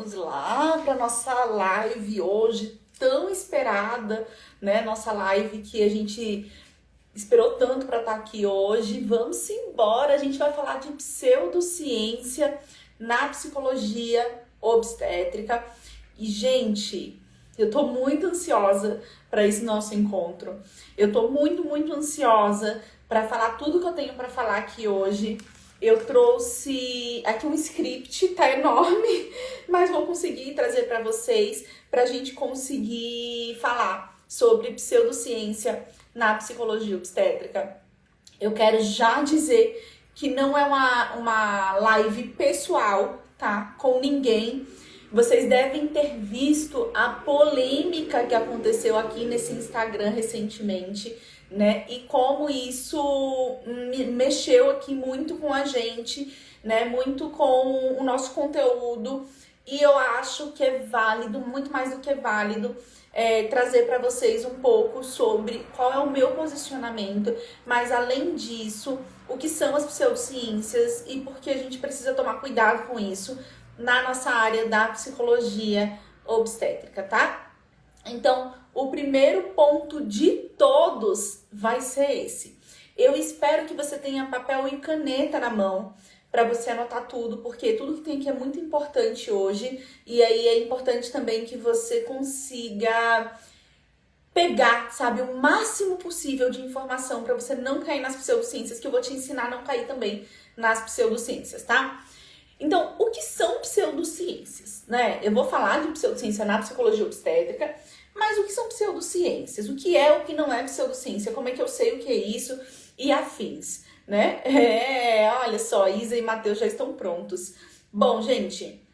vamos lá para nossa live hoje, tão esperada, né? Nossa live que a gente esperou tanto para estar aqui hoje. Vamos embora, a gente vai falar de pseudociência na psicologia obstétrica. E, gente, eu tô muito ansiosa para esse nosso encontro. Eu tô muito ansiosa para falar tudo que eu tenho para falar aqui hoje. Eu trouxe aqui um script, tá enorme, mas vou conseguir trazer para vocês, pra gente conseguir falar sobre pseudociência na psicologia obstétrica. Eu quero já dizer que não é uma live pessoal, tá? Com ninguém. Vocês devem ter visto a polêmica que aconteceu aqui nesse Instagram recentemente, né? E como isso mexeu aqui muito com a gente, né? Muito com o nosso conteúdo. E eu acho que é válido, muito mais do que válido, trazer para vocês um pouco sobre qual é o meu posicionamento, mas além disso, o que são as pseudociências e por que a gente precisa tomar cuidado com isso na nossa área da psicologia obstétrica, tá? Então, o primeiro ponto de todos vai ser esse. Eu espero que você tenha papel e caneta na mão para você anotar tudo, porque tudo que tem aqui é muito importante hoje, e aí é importante também que você consiga pegar, sabe, o máximo possível de informação para você não cair nas pseudociências, que eu vou te ensinar a não cair também nas pseudociências, tá? Então, o que são pseudociências, né? Eu vou falar de pseudociência na psicologia obstétrica, mas o que são pseudociências? O que é, o que não é pseudociência? Como é que eu sei o que é isso e afins, né? Olha só, Isa e Matheus já estão prontos. Bom, gente,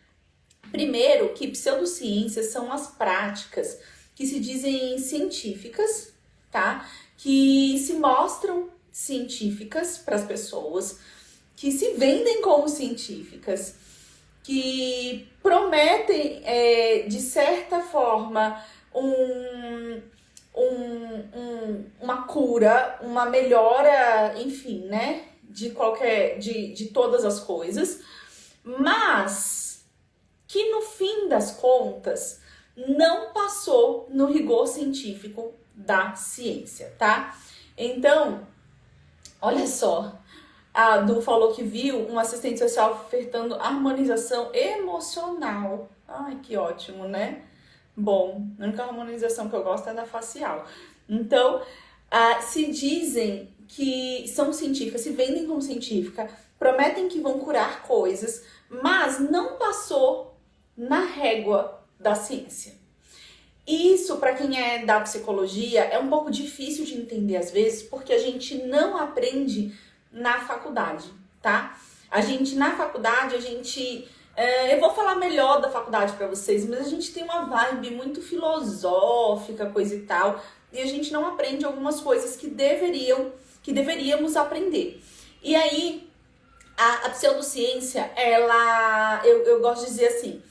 primeiro que pseudociências são as práticas que se dizem científicas, tá? Que se mostram científicas para as pessoas, que se vendem como científicas, que prometem, de certa forma, uma cura, uma melhora, enfim, né, de todas as coisas, mas que no fim das contas não passou no rigor científico da ciência, tá? Então, olha só, a Du falou que viu um assistente social ofertando harmonização emocional. Ai, que ótimo, né? Bom, a única harmonização que eu gosto é da facial. Então, se dizem que são científicas, se vendem como científica, prometem que vão curar coisas, mas não passou na régua da ciência. Isso, para quem é da psicologia, é um pouco difícil de entender às vezes, porque a gente não aprende na faculdade, tá? Na faculdade, eu vou falar melhor da faculdade para vocês, mas a gente tem uma vibe muito filosófica, coisa e tal, e a gente não aprende algumas coisas que deveríamos aprender. E aí, a pseudociência, eu gosto de dizer assim,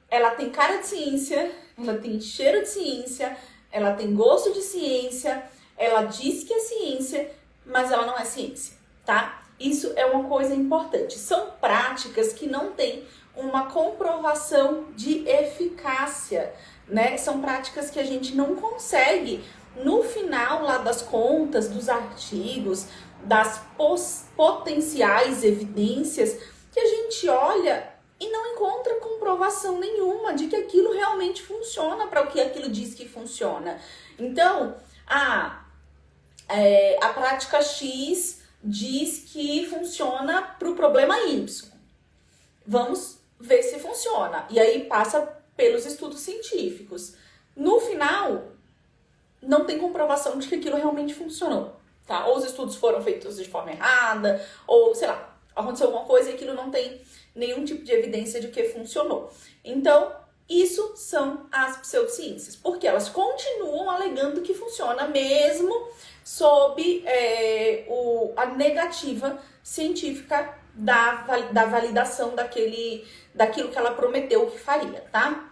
ela tem cara de ciência, ela tem cheiro de ciência, ela tem gosto de ciência, ela diz que é ciência, mas ela não é ciência, tá? Isso é uma coisa importante. São práticas que não têm uma comprovação de eficácia, né? São práticas que a gente não consegue, no final lá das contas, dos artigos, das potenciais evidências, que a gente olha e não encontra comprovação nenhuma de que aquilo realmente funciona para o que aquilo diz que funciona. Então, a prática X diz que funciona para o problema Y. Vamos ver se funciona. E aí passa pelos estudos científicos. No final, não tem comprovação de que aquilo realmente funcionou, tá? Ou os estudos foram feitos de forma errada, ou, sei lá, aconteceu alguma coisa e aquilo não tem nenhum tipo de evidência de que funcionou. Então, isso são as pseudociências, porque elas continuam alegando que funciona mesmo sob a negativa científica da validação daquilo que ela prometeu que faria, tá?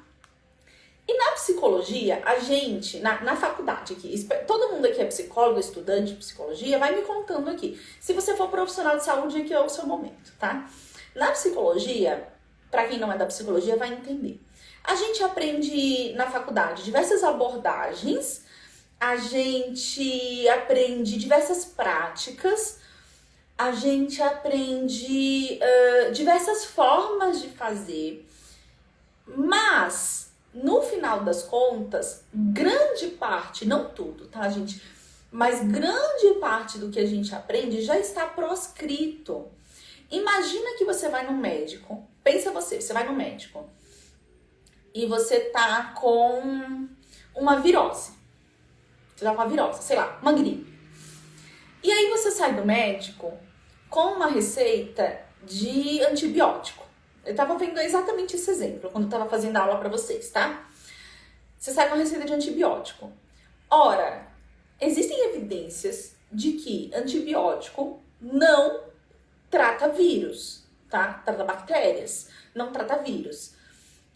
E na psicologia, a gente, na faculdade aqui, todo mundo aqui é psicólogo, estudante de psicologia, vai me contando aqui. Se você for profissional de saúde, aqui é o seu momento, tá? Na psicologia, para quem não é da psicologia vai entender. A gente aprende na faculdade diversas abordagens, a gente aprende diversas práticas, a gente aprende diversas formas de fazer, mas no final das contas, grande parte, não tudo, tá, gente? Mas grande parte do que a gente aprende já está proscrito. Imagina que você vai no médico, pensa você vai no médico e você tá com uma virose. Você tá com uma virose, sei lá, uma gripe. E aí você sai do médico com uma receita de antibiótico. Eu tava vendo exatamente esse exemplo quando eu tava fazendo a aula pra vocês, tá? Você sai com a receita de antibiótico. Ora, existem evidências de que antibiótico não trata vírus, tá? Trata bactérias, não trata vírus.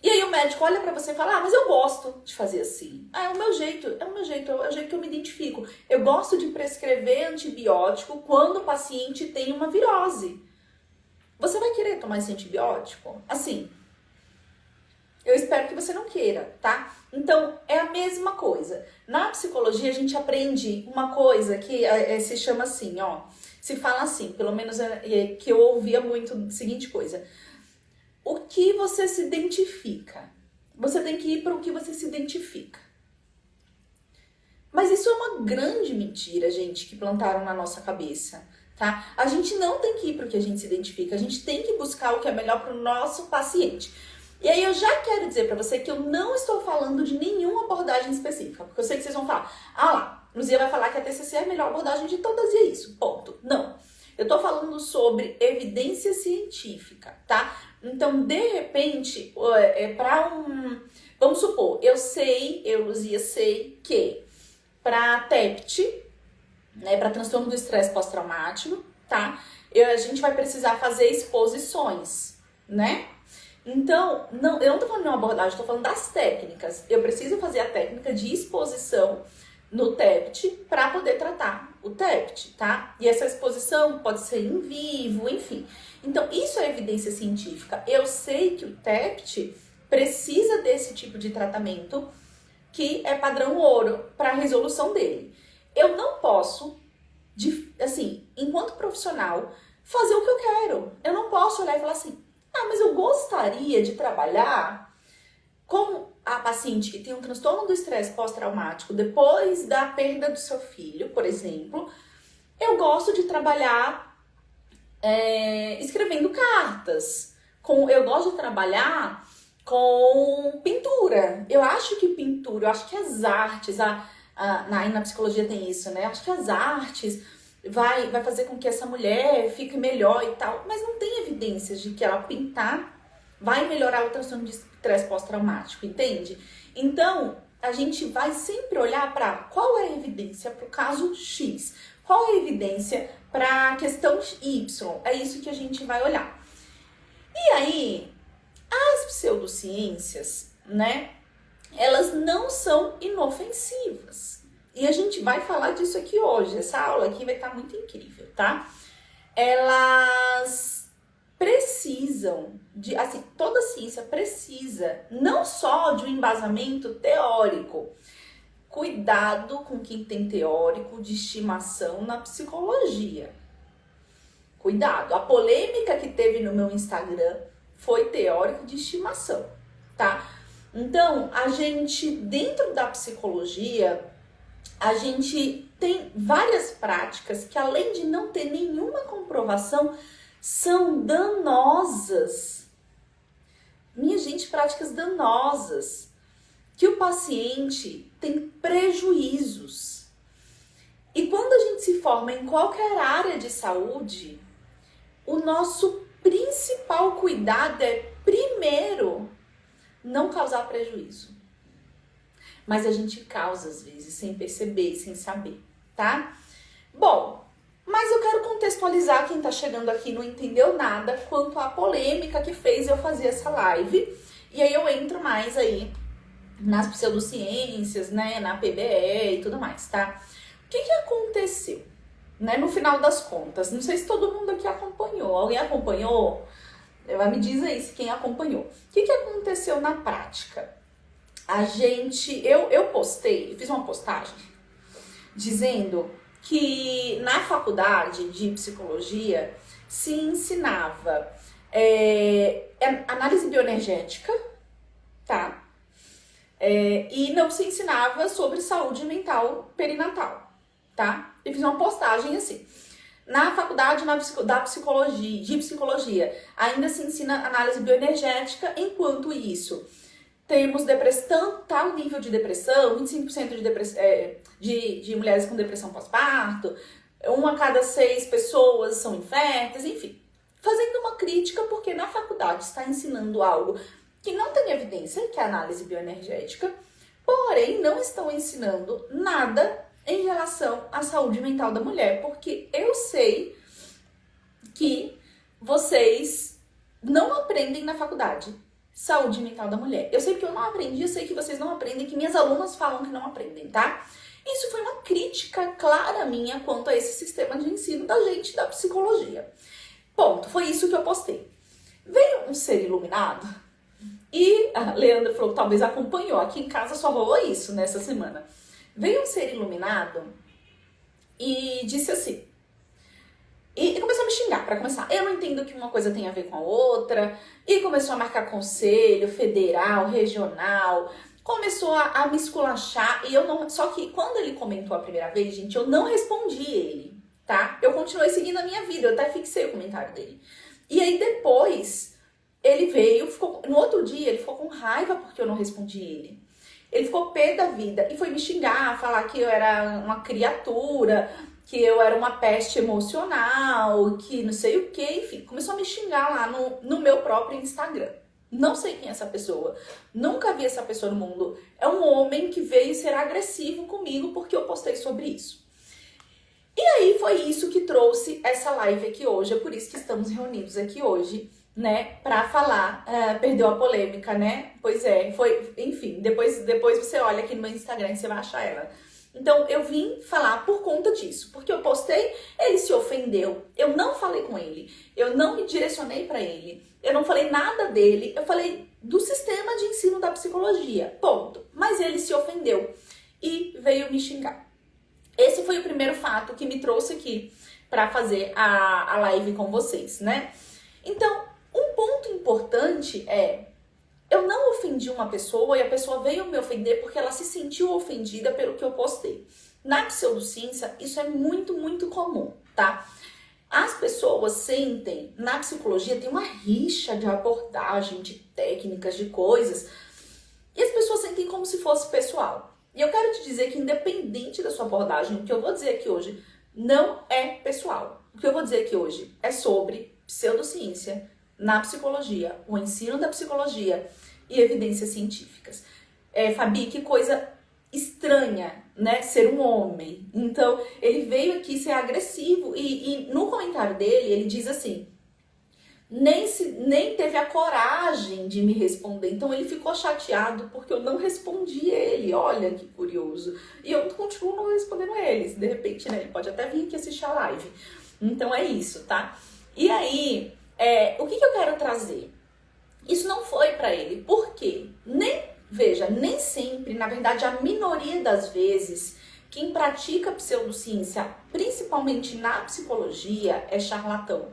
E aí o médico olha pra você e fala, mas eu gosto de fazer assim. É o meu jeito, é o jeito que eu me identifico. Eu gosto de prescrever antibiótico quando o paciente tem uma virose. Você vai querer tomar esse antibiótico? Assim, eu espero que você não queira, tá? Então, é a mesma coisa. Na psicologia, a gente aprende uma coisa que se chama assim, ó. Se fala assim, pelo menos que eu ouvia muito a seguinte coisa. O que você se identifica? Você tem que ir para o que você se identifica. Mas isso é uma grande mentira, gente, que plantaram na nossa cabeça, tá? A gente não tem que ir para o que a gente se identifica, a gente tem que buscar o que é melhor para o nosso paciente. E aí eu já quero dizer para você que eu não estou falando de nenhuma abordagem específica, porque eu sei que vocês vão falar, lá, Luzia vai falar que a TCC é a melhor abordagem de todas e é isso, ponto. Não, eu tô falando sobre evidência científica, tá? Então, de repente, vamos supor, eu, Luzia, sei que para TEPT, né, para transtorno do estresse pós-traumático, tá? A gente vai precisar fazer exposições, né? Então, eu não tô falando de uma abordagem, tô falando das técnicas. Eu preciso fazer a técnica de exposição no TEPT para poder tratar o TEPT, tá? E essa exposição pode ser em vivo, enfim. Então, isso é evidência científica. Eu sei que o TEPT precisa desse tipo de tratamento que é padrão ouro para a resolução dele. Eu não posso, assim, enquanto profissional, fazer o que eu quero. Eu não posso olhar e falar assim, mas eu gostaria de trabalhar com a paciente que tem um transtorno do estresse pós-traumático depois da perda do seu filho, por exemplo. Eu gosto de trabalhar escrevendo cartas. Eu gosto de trabalhar com pintura. Eu acho que as artes, na psicologia tem isso, né? Acho que as artes vai fazer com que essa mulher fique melhor e tal, mas não tem evidências de que ela pintar vai melhorar o transtorno de estresse pós-traumático, entende? Então, a gente vai sempre olhar para qual é a evidência para o caso X, qual é a evidência para a questão Y, é isso que a gente vai olhar. E aí, as pseudociências, né, elas não são inofensivas. E a gente vai falar disso aqui hoje. Essa aula aqui vai estar muito incrível, tá? Elas precisam assim, toda ciência precisa não só de um embasamento teórico. Cuidado com quem tem teórico de estimação na psicologia. Cuidado. A polêmica que teve no meu Instagram foi teórico de estimação, tá? Então, a gente, dentro da psicologia, a gente tem várias práticas que, além de não ter nenhuma comprovação, são danosas. Minha gente, práticas danosas. Que o paciente tem prejuízos. E quando a gente se forma em qualquer área de saúde, o nosso principal cuidado é, primeiro, não causar prejuízo. Mas a gente causa, às vezes, sem perceber, sem saber, tá? Bom, mas eu quero contextualizar quem tá chegando aqui e não entendeu nada quanto à polêmica que fez eu fazer essa live. E aí eu entro mais aí nas pseudociências, né, na PBE e tudo mais, tá? O que aconteceu, né, no final das contas? Não sei se todo mundo aqui acompanhou. Alguém acompanhou Me diz aí se quem acompanhou. O que aconteceu na prática? Eu postei, fiz uma postagem dizendo que na faculdade de psicologia se ensinava análise bioenergética, tá? E não se ensinava sobre saúde mental perinatal, tá? Eu fiz uma postagem assim. Na faculdade de psicologia, ainda se ensina análise bioenergética, enquanto isso, temos depressão, tal nível de depressão, 25% de mulheres com depressão pós-parto, 1 a cada 6 pessoas são inférteis, enfim. Fazendo uma crítica, porque na faculdade está ensinando algo que não tem evidência, que é a análise bioenergética, porém não estão ensinando nada em relação à saúde mental da mulher, porque eu sei que vocês não aprendem na faculdade saúde mental da mulher. Eu sei que eu não aprendi, eu sei que vocês não aprendem, que minhas alunas falam que não aprendem, tá? Isso foi uma crítica clara minha quanto a esse sistema de ensino da gente da psicologia. Ponto, foi isso que eu postei. Veio um ser iluminado e a Leandra falou que talvez acompanhou, aqui em casa só rolou isso nessa semana. Veio um ser iluminado e disse assim, e começou a me xingar, pra começar. Eu não entendo que uma coisa tem a ver com a outra. E começou a marcar conselho federal, regional. Começou a me esculachar. E eu não. Só que quando ele comentou a primeira vez, gente, eu não respondi ele, tá? Eu continuei seguindo a minha vida. Eu até fixei o comentário dele. E aí depois, ele veio, no outro dia, ele ficou com raiva porque eu não respondi ele. Ele ficou pé da vida e foi me xingar, falar que eu era uma criatura, que eu era uma peste emocional, que não sei o que, enfim. Começou a me xingar lá no meu próprio Instagram. Não sei quem é essa pessoa, nunca vi essa pessoa no mundo. É um homem que veio ser agressivo comigo porque eu postei sobre isso. E aí foi isso que trouxe essa live aqui hoje, é por isso que estamos reunidos aqui hoje, né, pra falar, perdeu a polêmica, né? Pois é, foi, enfim, depois você olha aqui no meu Instagram e você vai achar ela. Então, eu vim falar por conta disso, porque eu postei, ele se ofendeu, eu não falei com ele, eu não me direcionei pra ele, eu não falei nada dele, eu falei do sistema de ensino da psicologia, ponto. Mas ele se ofendeu e veio me xingar. Esse foi o primeiro fato que me trouxe aqui pra fazer a live com vocês, né? Então, um ponto importante é, eu não ofendi uma pessoa e a pessoa veio me ofender porque ela se sentiu ofendida pelo que eu postei. Na pseudociência, isso é muito, muito comum, tá? As pessoas sentem, na psicologia tem uma rixa de abordagem, de técnicas, de coisas, e as pessoas sentem como se fosse pessoal. E eu quero te dizer que independente da sua abordagem, o que eu vou dizer aqui hoje não é pessoal. O que eu vou dizer aqui hoje é sobre pseudociência na psicologia, o ensino da psicologia e evidências científicas. Fabi, que coisa estranha, né, ser um homem. Então, ele veio aqui ser agressivo e no comentário dele, ele diz assim, nem teve a coragem de me responder. Então, ele ficou chateado porque eu não respondi ele. Olha que curioso. E eu continuo não respondendo eles. De repente, né, ele pode até vir aqui assistir a live. Então, é isso, tá? E aí, o que eu quero trazer? Isso não foi pra ele. Por quê? Nem sempre, na verdade, a minoria das vezes, quem pratica pseudociência, principalmente na psicologia, é charlatão,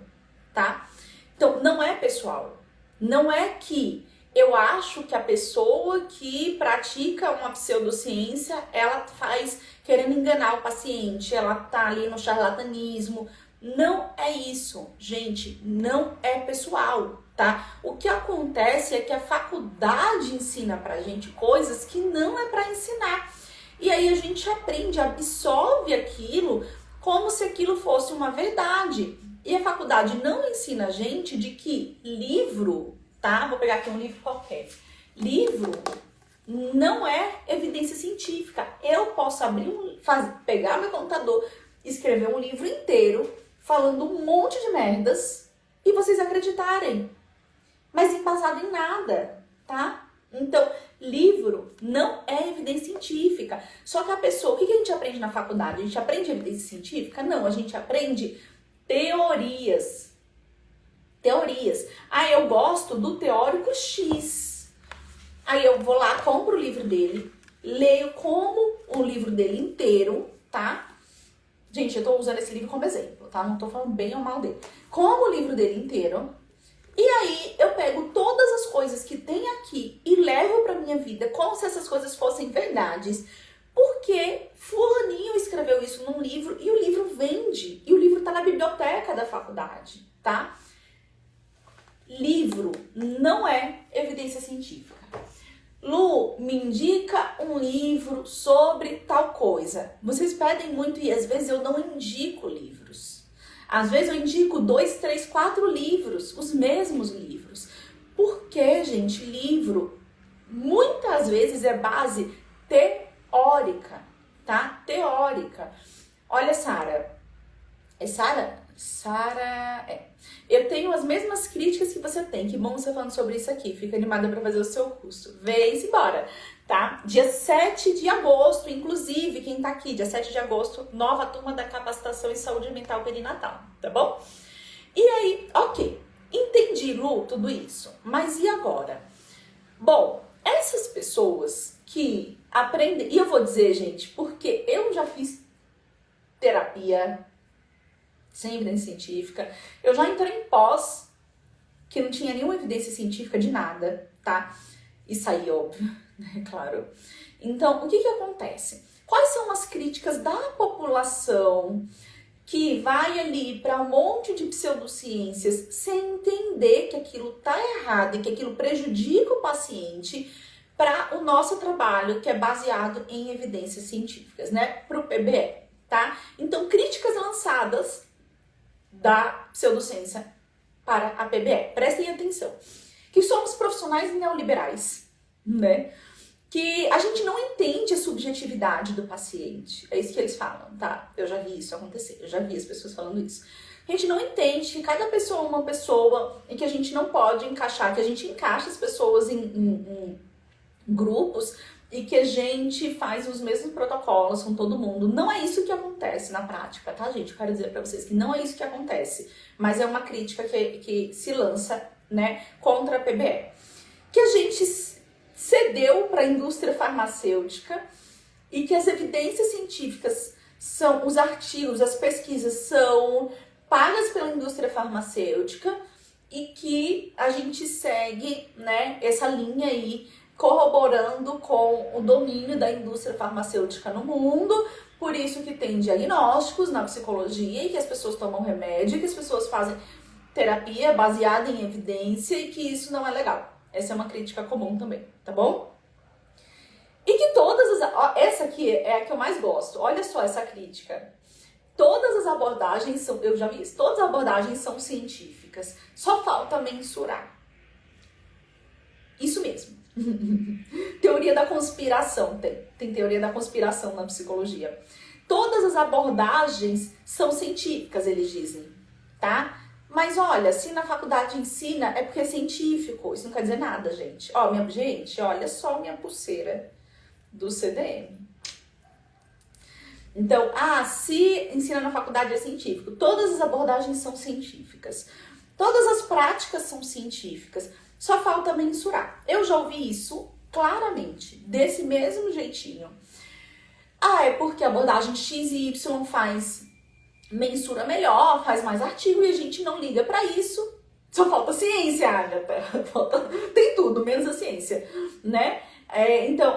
tá? Então, não é pessoal. Não é que eu acho que a pessoa que pratica uma pseudociência, ela faz querendo enganar o paciente, ela tá ali no charlatanismo. Não é isso, gente, não é pessoal, tá? O que acontece é que a faculdade ensina pra gente coisas que não é pra ensinar. E aí a gente aprende, absorve aquilo como se aquilo fosse uma verdade. E a faculdade não ensina a gente de que livro, tá? Vou pegar aqui um livro qualquer. Livro não é evidência científica. Eu posso abrir pegar meu computador, escrever um livro inteiro falando um monte de merdas e vocês acreditarem, mas embasado em nada, tá? Então, livro não é evidência científica. Só que a pessoa, o que a gente aprende na faculdade? A gente aprende evidência científica? Não, a gente aprende teorias. Teorias. Ah, eu gosto do teórico X. Aí eu vou lá, compro o livro dele, leio como o livro dele inteiro, tá? Gente, eu tô usando esse livro como exemplo, tá? Não tô falando bem ou mal dele. Como o livro dele inteiro. E aí eu pego todas as coisas que tem aqui e levo pra minha vida como se essas coisas fossem verdades. Porque fulaninho escreveu isso num livro e o livro vende. E o livro tá na biblioteca da faculdade, tá? Livro não é evidência científica. Lu, me indica um livro sobre tal coisa. Vocês pedem muito e às vezes eu não indico livros. Às vezes eu indico 2, 3, 4 livros, os mesmos livros. Porque, gente, livro muitas vezes é base teórica, tá? Teórica. Olha, Sara. É Sara? Sara, eu tenho as mesmas críticas que você tem. Que bom você falando sobre isso aqui. Fica animada para fazer o seu curso. Vem-se embora, tá? Dia 7 de agosto, inclusive, quem tá aqui, dia 7 de agosto, nova turma da capacitação em saúde mental perinatal, tá bom? E aí, ok. Entendi, Lu, tudo isso. Mas e agora? Bom, essas pessoas que aprendem... E eu vou dizer, gente, porque eu já fiz terapia sem evidência científica. Eu já entrei em pós que não tinha nenhuma evidência científica de nada, tá? E saí, óbvio, né? Claro. Então, o que acontece? Quais são as críticas da população que vai ali para um monte de pseudociências sem entender que aquilo tá errado e que aquilo prejudica o paciente para o nosso trabalho, que é baseado em evidências científicas, né? Para o PBE, tá? Então, críticas lançadas da pseudociência para a PBE. Prestem atenção. Que somos profissionais neoliberais, né? Que a gente não entende a subjetividade do paciente. É isso que eles falam, tá? Eu já vi isso acontecer, eu já vi as pessoas falando isso. A gente não entende que cada pessoa é uma pessoa e que a gente não pode encaixar, que a gente encaixa as pessoas em grupos e que a gente faz os mesmos protocolos com todo mundo. Não é isso que acontece na prática, tá, gente? Eu quero dizer pra vocês que não é isso que acontece, mas é uma crítica que se lança, né, contra a PBE. Que a gente cedeu para a indústria farmacêutica e que as evidências científicas são, os artigos, as pesquisas são pagas pela indústria farmacêutica e que a gente segue, né, essa linha aí, corroborando com o domínio da indústria farmacêutica no mundo, por isso que tem diagnósticos na psicologia e que as pessoas tomam remédio, que as pessoas fazem terapia baseada em evidência e que isso não é legal. Essa é uma crítica comum também, tá bom? E que todas as... Essa aqui é a que eu mais gosto. Olha só essa crítica. Todas as abordagens são... Eu já vi isso. Todas as abordagens são científicas. Só falta mensurar. Isso mesmo. Teoria da conspiração. Tem teoria da conspiração na psicologia. Todas as abordagens são científicas, eles dizem, tá? Mas olha, se na faculdade ensina, é porque é científico. Isso não quer dizer nada, gente. Ó, gente, olha só minha pulseira do CDM. Então, se ensina na faculdade é científico. Todas as abordagens são científicas. Todas as práticas são científicas. Só falta mensurar. Eu já ouvi isso claramente, desse mesmo jeitinho. É porque a abordagem X e Y mensura melhor, faz mais artigo e a gente não liga pra isso. Só falta ciência, Agatha. Tem tudo, menos a ciência, né? Então,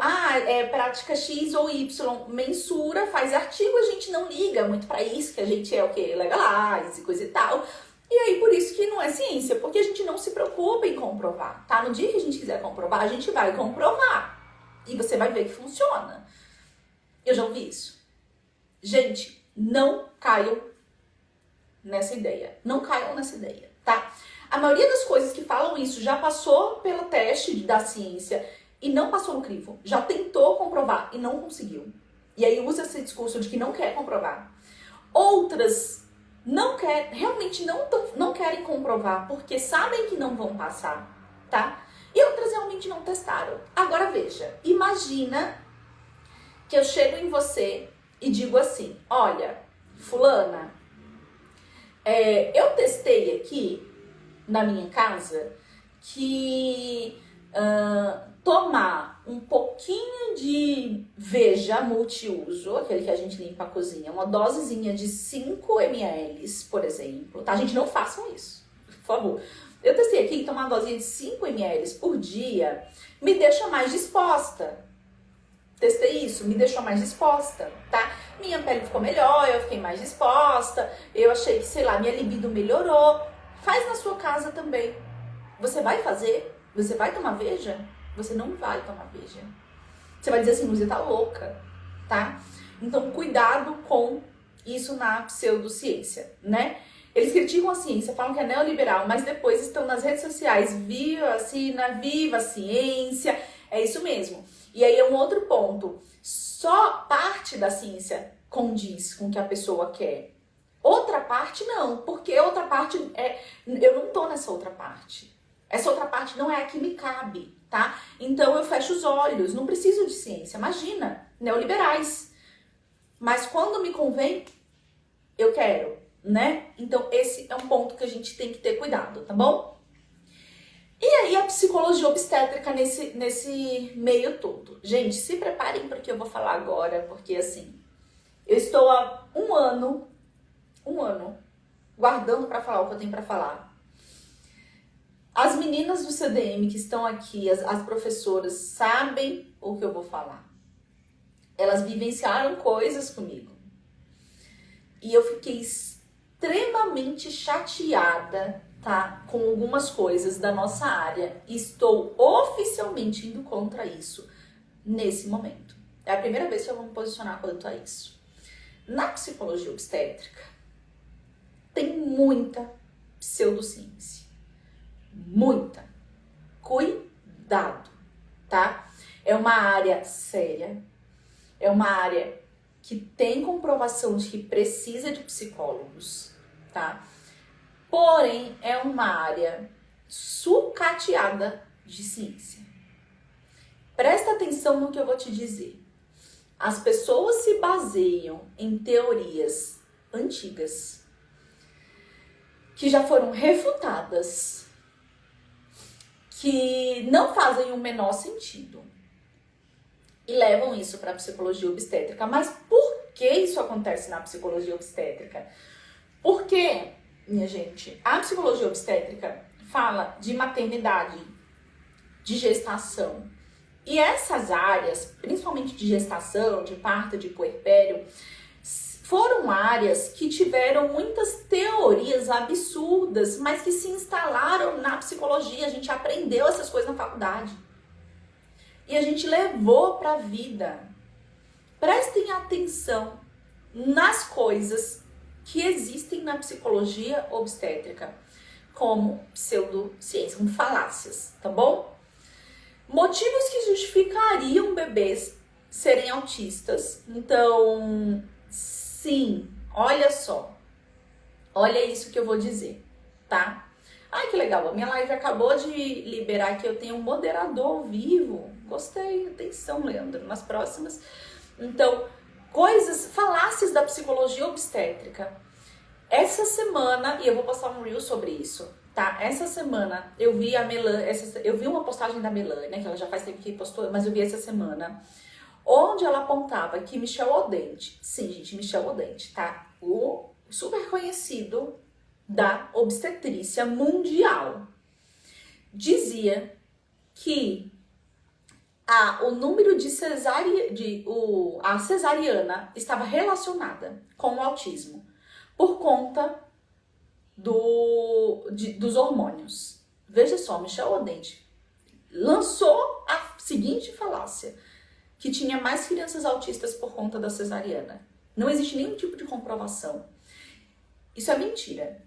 prática X ou Y mensura, faz artigo, a gente não liga muito pra isso, que a gente é o quê? Legalize, coisa e tal. E aí, por isso que não é ciência, porque a gente não se preocupa em comprovar, tá? No dia que a gente quiser comprovar, a gente vai comprovar. E você vai ver que funciona. Eu já ouvi isso. Gente, não caiam nessa ideia. Não caiam nessa ideia, tá? A maioria das coisas que falam isso já passou pelo teste da ciência e não passou no crivo. Já tentou comprovar e não conseguiu. E aí usa esse discurso de que não quer comprovar. Outras realmente não querem comprovar porque sabem que não vão passar, tá? E outras realmente não testaram. Agora veja, imagina que eu chego em você e digo assim, olha, fulana, eu testei aqui na minha casa que tomar um pouquinho de Veja multiuso, aquele que a gente limpa a cozinha, uma dosezinha de 5 ml, por exemplo, tá? Gente, não façam isso, por favor. Eu testei aqui, tomar uma dosinha de 5 ml por dia me deixa mais disposta. Testei isso, me deixou mais disposta, tá? Minha pele ficou melhor, eu fiquei mais disposta, eu achei que, sei lá, minha libido melhorou. Faz na sua casa também. Você vai fazer? Você vai tomar Veja? Você não vai tomar Veja. Você vai dizer assim, Luzia tá louca, tá? Então, cuidado com isso na pseudociência, né? Eles criticam a ciência, falam que é neoliberal, mas depois estão nas redes sociais, viva a ciência, é isso mesmo. E aí é um outro ponto, só parte da ciência condiz com o que a pessoa quer. Outra parte não, porque outra parte eu não tô nessa outra parte. Essa outra parte não é a que me cabe, tá? Então eu fecho os olhos, não preciso de ciência, imagina, neoliberais. Mas quando me convém, eu quero, né? Então esse é um ponto que a gente tem que ter cuidado, tá bom? E aí a psicologia obstétrica nesse meio todo. Gente, se preparem para o que eu vou falar agora, porque assim, eu estou há um ano guardando para falar o que eu tenho para falar. As meninas do CDM que estão aqui, as professoras, sabem o que eu vou falar. Elas vivenciaram coisas comigo. E eu fiquei extremamente chateada, tá? Com algumas coisas da nossa área. Estou oficialmente indo contra isso nesse momento. É a primeira vez que eu vou me posicionar quanto a isso. Na psicologia obstétrica, tem muita pseudociência. Muita. Cuidado, tá? É uma área séria. É uma área que tem comprovação de que precisa de psicólogos, tá? Porém, é uma área sucateada de ciência. Presta atenção no que eu vou te dizer. As pessoas se baseiam em teorias antigas que já foram refutadas, que não fazem o menor sentido e levam isso para a psicologia obstétrica. Mas por que isso acontece na psicologia obstétrica? Porque, minha gente, a psicologia obstétrica fala de maternidade, de gestação. E essas áreas, principalmente de gestação, de parto, de puerpério, foram áreas que tiveram muitas teorias absurdas, mas que se instalaram na psicologia. A gente aprendeu essas coisas na faculdade. E a gente levou para a vida. Prestem atenção nas coisas que existem na psicologia obstétrica, como pseudociência, como falácias, tá bom? Motivos que justificariam bebês serem autistas. Então, sim, olha só. Olha isso que eu vou dizer, tá? Ai, que legal, a minha live acabou de liberar que eu tenho um moderador ao vivo. Gostei, atenção, Leandro, nas próximas. Então, falácias da psicologia obstétrica. Essa semana, e eu vou postar um reel sobre isso, tá? Essa semana eu vi eu vi uma postagem da Melanie, né, que ela já faz tempo que postou, mas eu vi essa semana, onde ela apontava que Michel Odente, sim, gente, Michel Odente, tá? O super conhecido da obstetrícia mundial, dizia que o número de a cesariana estava relacionada com o autismo por conta dos hormônios. Veja só, Michel Odente lançou a seguinte falácia, que tinha mais crianças autistas por conta da cesariana. Não existe nenhum tipo de comprovação. Isso é mentira.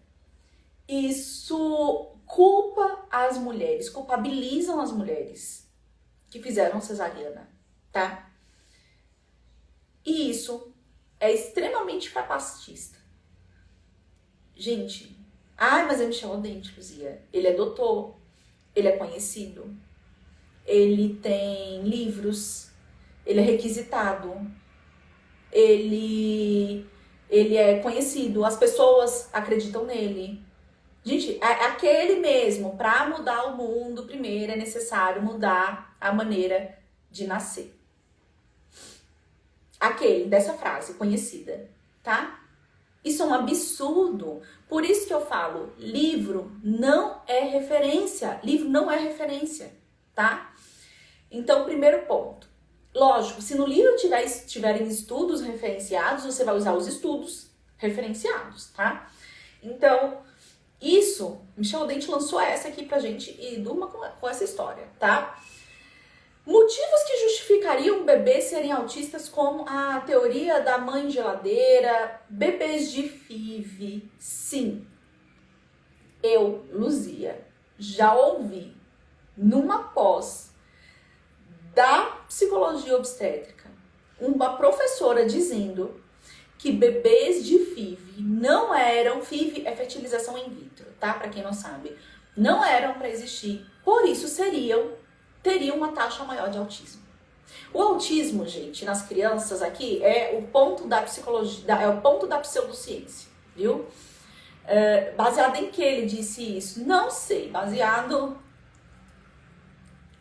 Isso culpa as mulheres, culpabilizam as mulheres que fizeram cesariana, tá? E isso é extremamente capacitista. Gente, mas é Michel Odente, Luzia. Ele é doutor, ele é conhecido, ele tem livros, ele é requisitado, ele é conhecido, as pessoas acreditam nele. Gente, é aquele mesmo. Para mudar o mundo, primeiro é necessário mudar a maneira de nascer. Aquele, dessa frase conhecida, tá? Isso é um absurdo. Por isso que eu falo, livro não é referência. Livro não é referência, tá? Então, primeiro ponto. Lógico, se no livro tiverem estudos referenciados, você vai usar os estudos referenciados, tá? Então, isso, Michel Dente lançou essa aqui pra gente e durma com essa história, tá? Motivos que justificariam bebês serem autistas, como a teoria da mãe geladeira, bebês de FIV. Sim, eu, Luzia, já ouvi numa pós da psicologia obstétrica uma professora dizendo que bebês de FIV não eram, FIV é fertilização in vitro, tá? Para quem não sabe, não eram para existir, por isso teriam uma taxa maior de autismo. O autismo, gente, nas crianças aqui é o ponto da psicologia, é o ponto da pseudociência, viu? Baseado em que ele disse isso? Não sei, baseado...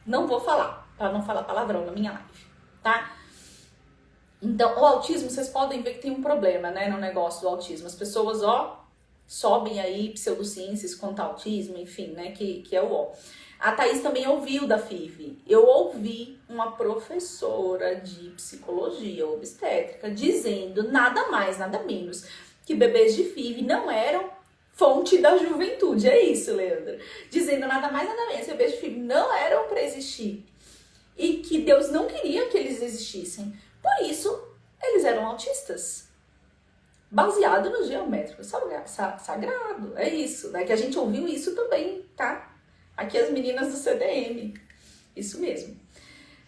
Não vou falar, para não falar palavrão na minha live, tá? Então, o autismo, vocês podem ver que tem um problema, né, no negócio do autismo. As pessoas, sobem aí pseudociências quanto ao autismo, enfim, né, que é o ó. A Thaís também ouviu da FIV. Eu ouvi uma professora de psicologia obstétrica dizendo nada mais, nada menos, que bebês de FIV não eram fonte da juventude. É isso, Leandra. Dizendo nada mais, nada menos, que bebês de FIV não eram para existir. E que Deus não queria que eles existissem. Por isso, eles eram autistas. Baseado no geométrico sagrado. É isso, né? Que a gente ouviu isso também, tá? Aqui as meninas do CDM. Isso mesmo.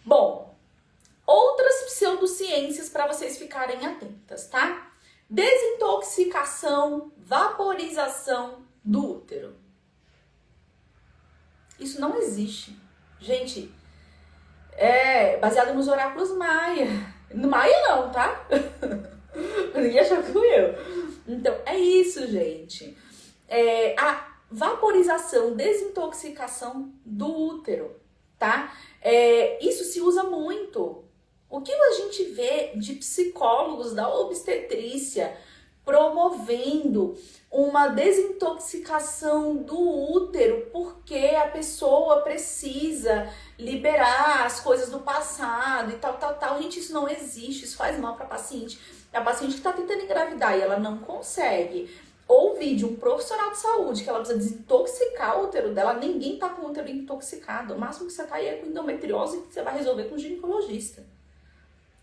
Bom, outras pseudociências para vocês ficarem atentas, tá? Desintoxicação, vaporização do útero. Isso não existe. Gente, é baseado nos oráculos maia. No Maia não, tá? Ninguém achou que fui eu. Então, é isso, gente. A vaporização, desintoxicação do útero, tá? Isso se usa muito. O que a gente vê de psicólogos da obstetrícia promovendo uma desintoxicação do útero porque a pessoa precisa liberar as coisas do passado e tal. Gente, isso não existe, isso faz mal para a paciente. A paciente que está tentando engravidar e ela não consegue ouvir de um profissional de saúde que ela precisa desintoxicar o útero dela, ninguém tá com o útero intoxicado. O máximo que você tá aí é com endometriose que você vai resolver com um ginecologista,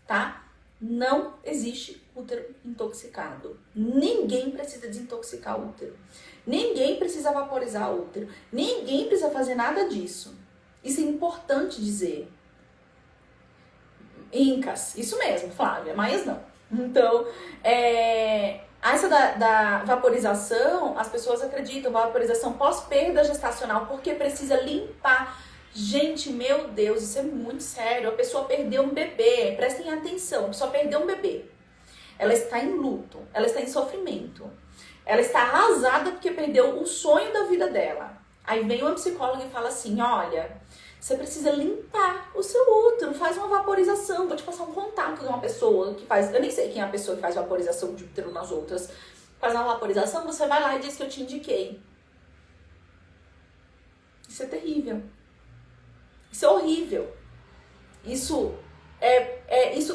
tá? Não existe útero intoxicado. Ninguém precisa desintoxicar o útero. Ninguém precisa vaporizar o útero. Ninguém precisa fazer nada disso. Isso é importante dizer. Incas, isso mesmo, Flávia, mas não. Então, essa da vaporização, as pessoas acreditam, vaporização pós-perda gestacional, porque precisa limpar. Gente, meu Deus, isso é muito sério. A pessoa perdeu um bebê, prestem atenção, a pessoa perdeu um bebê. Ela está em luto, ela está em sofrimento. Ela está arrasada porque perdeu o sonho da vida dela. Aí vem uma psicóloga e fala assim, olha, você precisa limpar o seu útero, faz uma vaporização. Vou te passar um contato de uma pessoa que faz, eu nem sei quem é a pessoa que faz vaporização de útero nas outras. Faz uma vaporização, você vai lá e diz que eu te indiquei. Isso é terrível. Isso é horrível. Isso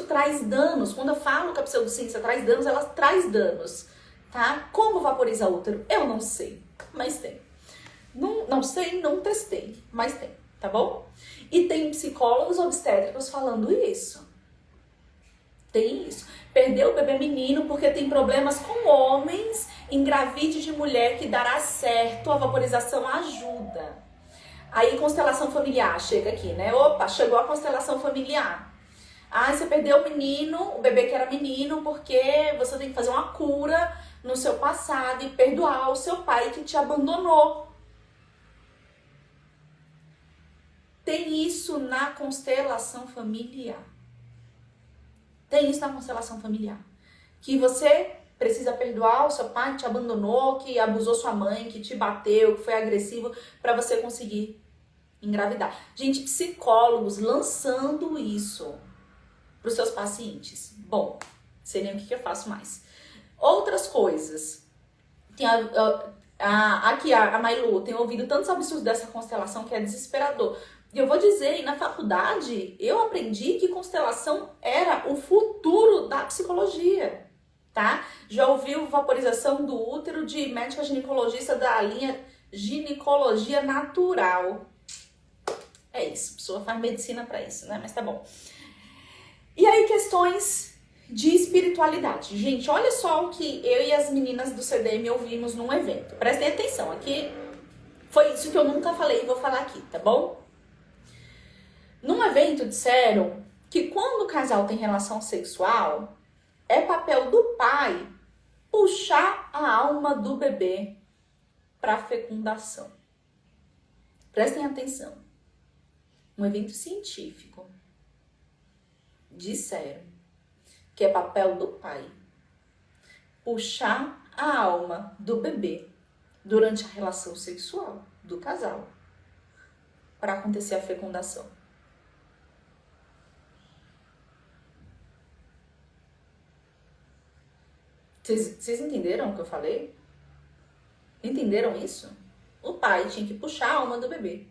traz danos. Quando eu falo que a pseudociência traz danos, ela traz danos, tá? Como vaporizar útero? Eu não sei, mas tem. Não sei, não testei, mas tem, tá bom? E tem psicólogos obstétricos falando isso. Tem isso. Perdeu o bebê menino porque tem problemas com homens, engravide de mulher que dará certo, a vaporização ajuda. Aí, constelação familiar, chega aqui, né? Opa, chegou a constelação familiar. Ah, você perdeu o menino, o bebê que era menino, porque você tem que fazer uma cura no seu passado e perdoar o seu pai que te abandonou. Tem isso na constelação familiar. Tem isso na constelação familiar. Que você precisa perdoar o seu pai que te abandonou, que abusou sua mãe, que te bateu, que foi agressivo, para você conseguir engravidar. Gente, psicólogos lançando isso para os seus pacientes. Bom, sei nem o que eu faço mais. Outras coisas. Tem a Mailu tem ouvido tantos absurdos dessa constelação que é desesperador. E eu vou dizer, na faculdade, eu aprendi que constelação era o futuro da psicologia, tá? Já ouviu vaporização do útero de médica ginecologista da linha ginecologia natural. É isso, a pessoa faz medicina pra isso, né? Mas tá bom. E aí, questões de espiritualidade. Gente, olha só o que eu e as meninas do CDM ouvimos num evento. Prestem atenção, aqui foi isso que eu nunca falei e vou falar aqui, tá bom? Num evento disseram que quando o casal tem relação sexual, é papel do pai puxar a alma do bebê para fecundação. Prestem atenção. Um evento científico. Disseram que é papel do pai puxar a alma do bebê durante a relação sexual do casal para acontecer a fecundação. Vocês entenderam o que eu falei? Entenderam isso? O pai tinha que puxar a alma do bebê.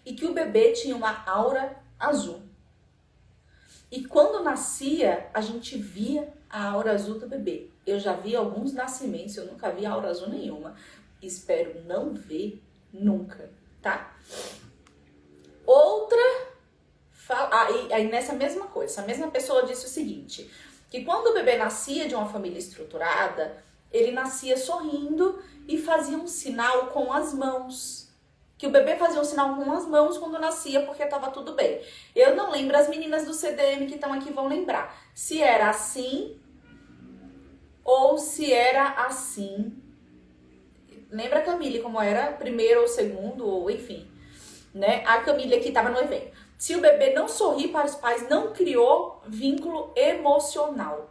E que o bebê tinha uma aura azul. E quando nascia, a gente via a aura azul do bebê. Eu já vi alguns nascimentos, eu nunca vi aura azul nenhuma. Espero não ver nunca, tá? Outra... Aí nessa mesma coisa, essa mesma pessoa disse o seguinte... que quando o bebê nascia de uma família estruturada, ele nascia sorrindo e fazia um sinal com as mãos. Que o bebê fazia um sinal com as mãos quando nascia, porque estava tudo bem. Eu não lembro, as meninas do CDM que estão aqui vão lembrar. Se era assim ou se era assim. Lembra a Camille como era? Primeiro ou segundo, ou enfim. Né? A Camille que estava no evento. Se o bebê não sorri para os pais, não criou vínculo emocional.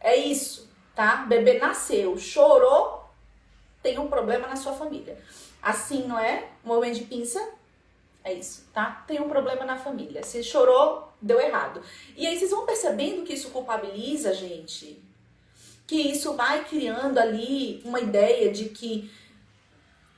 É isso, tá? O bebê nasceu, chorou, tem um problema na sua família. Assim, não é? Momento de pinça, é isso, tá? Tem um problema na família. Se chorou, deu errado. E aí vocês vão percebendo que isso culpabiliza a gente. Que isso vai criando ali uma ideia de que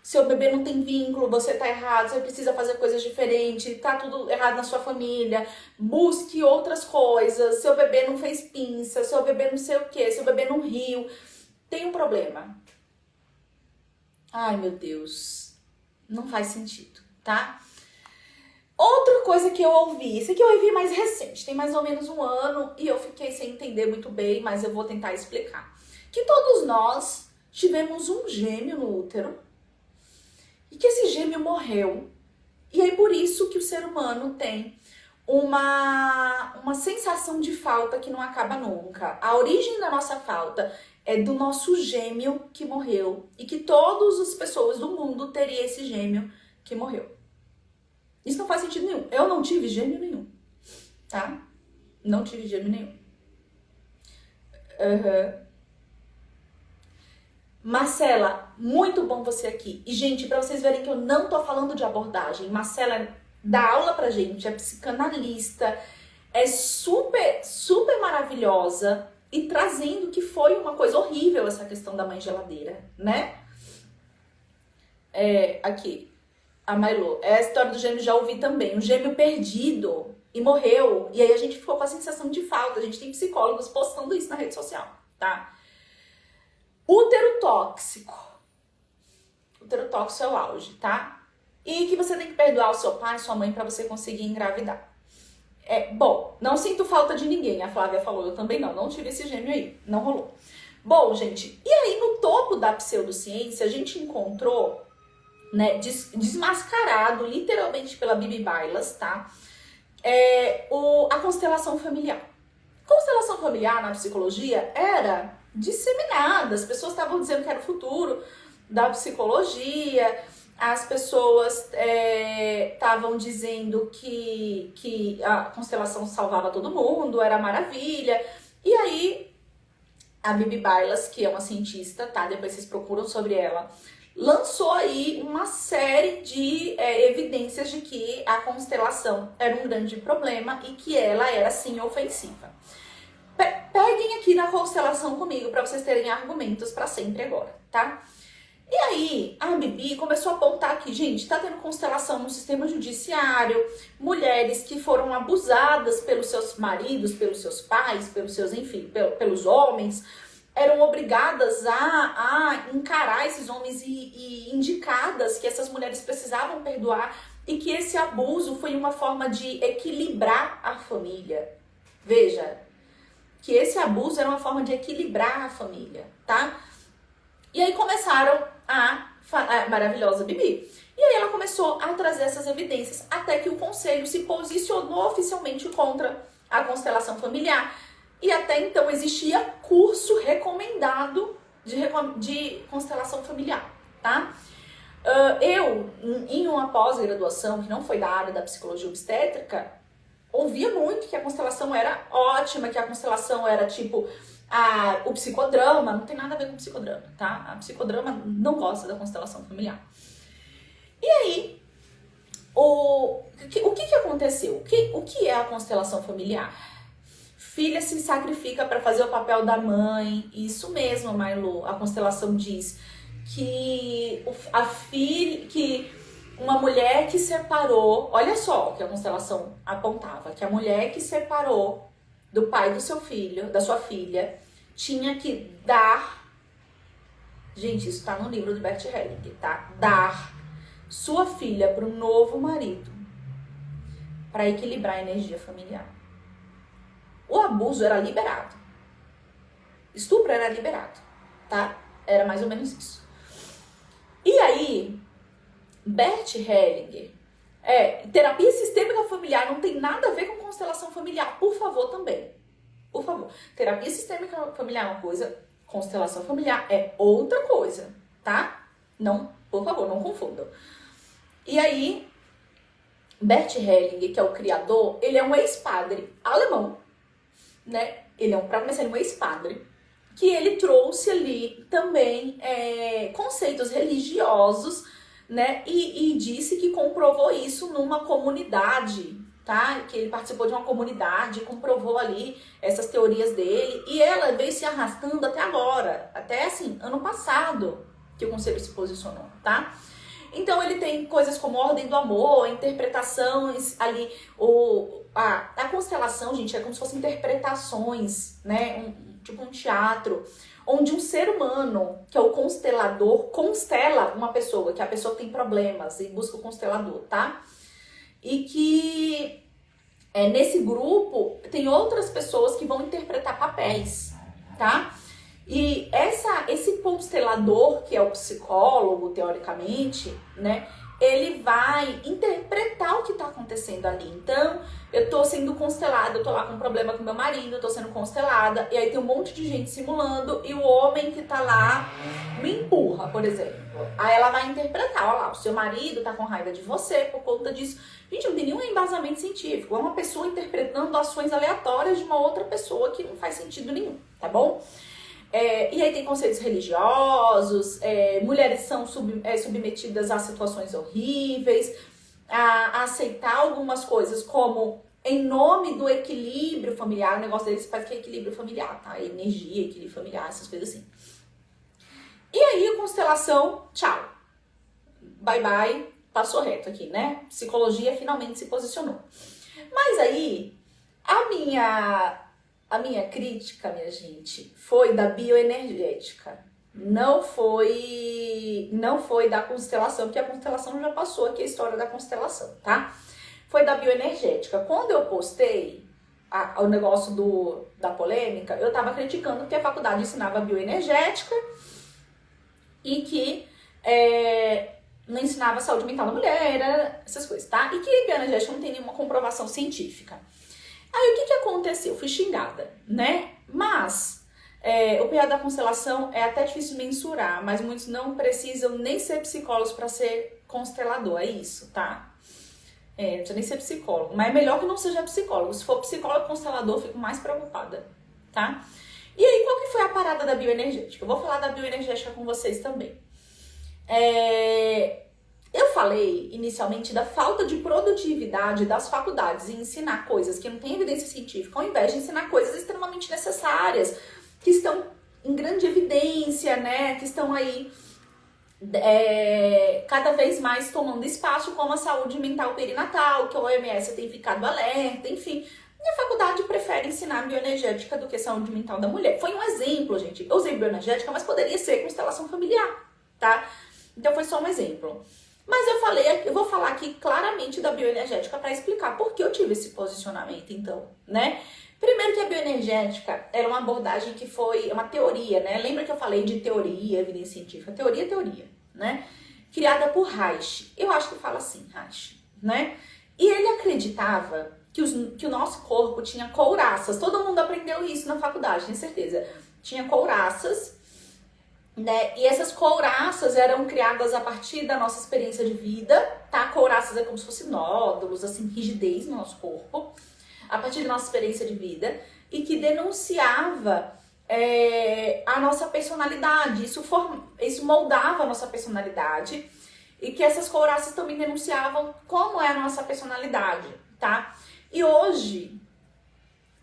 seu bebê não tem vínculo, você tá errado, você precisa fazer coisas diferentes, tá tudo errado na sua família, busque outras coisas, seu bebê não fez pinça, seu bebê não sei o que, seu bebê não riu, tem um problema. Ai, meu Deus, não faz sentido, tá? Outra coisa que eu ouvi, esse aqui eu ouvi mais recente, tem mais ou menos um ano e eu fiquei sem entender muito bem, mas eu vou tentar explicar. Que todos nós tivemos um gêmeo no útero, e que esse gêmeo morreu. E aí por isso que o ser humano tem uma sensação de falta que não acaba nunca. A origem da nossa falta é do nosso gêmeo que morreu. E que todas as pessoas do mundo teriam esse gêmeo que morreu. Isso não faz sentido nenhum. Eu não tive gêmeo nenhum. Tá? Não tive gêmeo nenhum. Marcela, muito bom você aqui. E, gente, pra vocês verem que eu não tô falando de abordagem, Marcela dá aula pra gente, é psicanalista, é super, super maravilhosa e trazendo que foi uma coisa horrível essa questão da mãe geladeira, né? Aqui, a Mailu, a história do gêmeo já ouvi também, um gêmeo perdido e morreu, e aí a gente ficou com a sensação de falta, a gente tem psicólogos postando isso na rede social, tá? Útero tóxico. Útero tóxico é o auge, tá? E que você tem que perdoar o seu pai e sua mãe pra você conseguir engravidar. Bom, não sinto falta de ninguém, a Flávia falou, eu também não tive esse gêmeo aí, não rolou. Bom, gente, e aí no topo da pseudociência a gente encontrou, né, desmascarado literalmente pela Bibi Bailas, tá? A constelação familiar. Constelação familiar na psicologia era disseminada, as pessoas estavam dizendo que era o futuro da psicologia, as pessoas estavam dizendo que a constelação salvava todo mundo, era maravilha, e aí a Bibi Bailas, que é uma cientista, tá? Depois vocês procuram sobre ela, lançou aí uma série de evidências de que a constelação era um grande problema e que ela era, sim, ofensiva. Peguem aqui na constelação comigo para vocês terem argumentos para sempre agora, tá? E aí, a Bibi começou a apontar que, gente, tá tendo constelação no sistema judiciário, mulheres que foram abusadas pelos seus maridos, pelos seus pais, pelos seus, enfim, pelos homens, eram obrigadas a encarar esses homens e indicadas que essas mulheres precisavam perdoar e que esse abuso foi uma forma de equilibrar a família. Veja, que esse abuso era uma forma de equilibrar a família, tá? E aí começaram a maravilhosa Bibi. E aí ela começou a trazer essas evidências, até que o conselho se posicionou oficialmente contra a constelação familiar. E até então existia curso recomendado de constelação familiar, tá? Eu, em uma pós-graduação, que não foi da área da psicologia obstétrica, ouvia muito que a constelação era ótima, que a constelação era tipo o psicodrama. Não tem nada a ver com psicodrama, tá? A psicodrama não gosta da constelação familiar. E aí, o que aconteceu? O que é a constelação familiar? Filha se sacrifica para fazer o papel da mãe. Isso mesmo, Mailu. A constelação diz que que uma mulher que separou, olha só o que a constelação apontava, que a mulher que separou do pai do seu filho, da sua filha, tinha que dar, gente, isso tá no livro do Bert Helling, tá? Dar sua filha para um novo marido para equilibrar a energia familiar. O abuso era liberado. Estupro era liberado, tá? Era mais ou menos isso. E aí, Bert Hellinger, terapia sistêmica familiar não tem nada a ver com constelação familiar, por favor, também. Por favor. Terapia sistêmica familiar é uma coisa, constelação familiar é outra coisa, tá? Não, por favor, não confundam. E aí, Bert Hellinger, que é o criador, ele é um ex-padre alemão, né? Ele é pra começar, ele é um ex-padre, que ele trouxe ali também conceitos religiosos, né? E disse que comprovou isso numa comunidade, tá? Que ele participou de uma comunidade, comprovou ali essas teorias dele, e ela veio se arrastando até agora, até assim, ano passado, que o conselho se posicionou, tá? Então ele tem coisas como ordem do amor, interpretações ali, a constelação, gente, é como se fossem interpretações, né? Tipo um teatro, onde um ser humano, que é o constelador, constela uma pessoa, que é a pessoa que tem problemas e busca o constelador, tá? E que nesse grupo tem outras pessoas que vão interpretar papéis, tá? E esse constelador, que é o psicólogo, teoricamente, né? Ele vai interpretar o que tá acontecendo ali. Então, eu tô sendo constelada, eu tô lá com um problema com meu marido, eu tô sendo constelada, e aí tem um monte de gente simulando, e o homem que tá lá me empurra, por exemplo. Aí ela vai interpretar, ó lá, o seu marido tá com raiva de você por conta disso. Gente, não tem nenhum embasamento científico, é uma pessoa interpretando ações aleatórias de uma outra pessoa que não faz sentido nenhum, tá bom? E aí tem conceitos religiosos, mulheres são submetidas a situações horríveis, a aceitar algumas coisas como em nome do equilíbrio familiar. O negócio deles parece que é equilíbrio familiar, tá? Energia, equilíbrio familiar, essas coisas assim. E aí a constelação, tchau. Bye bye, passou reto aqui, né? Psicologia finalmente se posicionou. Mas aí, a minha crítica, minha gente, foi da bioenergética. Não foi da constelação, porque a constelação já passou aqui, a história da constelação, tá? Foi da bioenergética. Quando eu postei o negócio da polêmica, eu tava criticando que a faculdade ensinava bioenergética e que não ensinava saúde mental da mulher, essas coisas, tá? E que bioenergética não tem nenhuma comprovação científica. Aí o que aconteceu? Fui xingada, né? Mas o pior da constelação é até difícil mensurar, mas muitos não precisam nem ser psicólogos para ser constelador, é isso, tá? Não precisa nem ser psicólogo, mas é melhor que não seja psicólogo. Se for psicólogo constelador, eu fico mais preocupada, tá? E aí, qual que foi a parada da bioenergética? Eu vou falar da bioenergética com vocês também. Eu falei inicialmente da falta de produtividade das faculdades em ensinar coisas que não têm evidência científica, ao invés de ensinar coisas extremamente necessárias, que estão em grande evidência, né? Que estão aí cada vez mais tomando espaço, como a saúde mental perinatal, que a OMS tem ficado alerta, enfim. E a faculdade prefere ensinar bioenergética do que saúde mental da mulher. Foi um exemplo, gente. Eu usei bioenergética, mas poderia ser constelação familiar, tá? Então foi só um exemplo. Mas eu vou falar aqui claramente da bioenergética para explicar por que eu tive esse posicionamento, então, né? Primeiro que a bioenergética era uma abordagem que foi uma teoria, né? Lembra que eu falei de teoria, evidência científica? Teoria, né? Criada por Reich. Eu acho que fala assim, Reich, né? E ele acreditava que o nosso corpo tinha couraças. Todo mundo aprendeu isso na faculdade, tenho certeza. Tinha couraças, né? E essas couraças eram criadas a partir da nossa experiência de vida, tá? Couraças é como se fossem nódulos, assim, rigidez no nosso corpo, a partir da nossa experiência de vida, e que denunciava a nossa personalidade. Isso moldava a nossa personalidade, e que essas couraças também denunciavam como é a nossa personalidade, tá? E hoje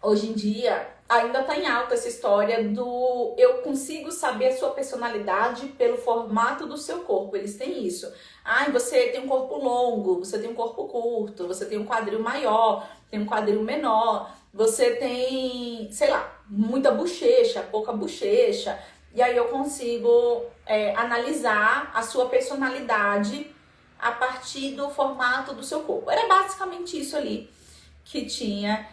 em dia, ainda tá em alta essa história do eu consigo saber a sua personalidade pelo formato do seu corpo. Eles têm isso. Você tem um corpo longo, você tem um corpo curto, você tem um quadril maior, tem um quadril menor, você tem, sei lá, muita bochecha, pouca bochecha. E aí eu consigo analisar a sua personalidade a partir do formato do seu corpo. Era basicamente isso ali que tinha.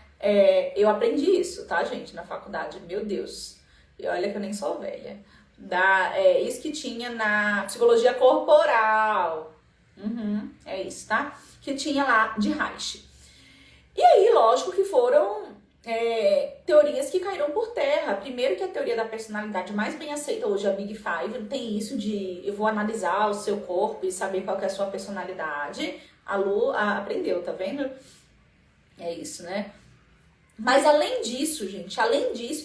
Eu aprendi isso, tá, gente, na faculdade. Meu Deus. E olha que eu nem sou velha. Isso que tinha na psicologia corporal. É isso, tá? Que tinha lá de Reich. E aí, lógico que foram teorias que caíram por terra. Primeiro que a teoria da personalidade mais bem aceita hoje é a Big Five. Tem isso de eu vou analisar o seu corpo e saber qual que é a sua personalidade. A Lu aprendeu, tá vendo? É isso, né? Mas além disso, gente,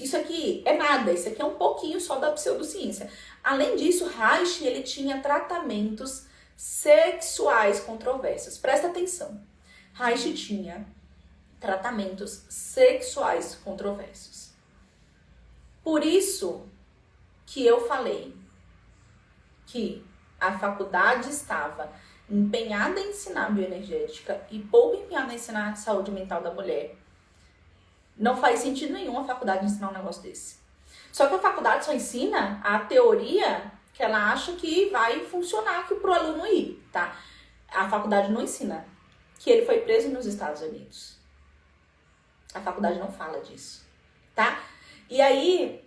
isso aqui é nada, isso aqui é um pouquinho só da pseudociência. Além disso, Reich, ele tinha tratamentos sexuais controversos. Presta atenção. Reich tinha tratamentos sexuais controversos. Por isso que eu falei que a faculdade estava empenhada em ensinar bioenergética e pouco empenhada em ensinar a saúde mental da mulher. Não faz sentido nenhum a faculdade ensinar um negócio desse. Só que a faculdade só ensina a teoria que ela acha que vai funcionar aqui pro aluno ir, tá? A faculdade não ensina que ele foi preso nos Estados Unidos. A faculdade não fala disso, tá? E aí,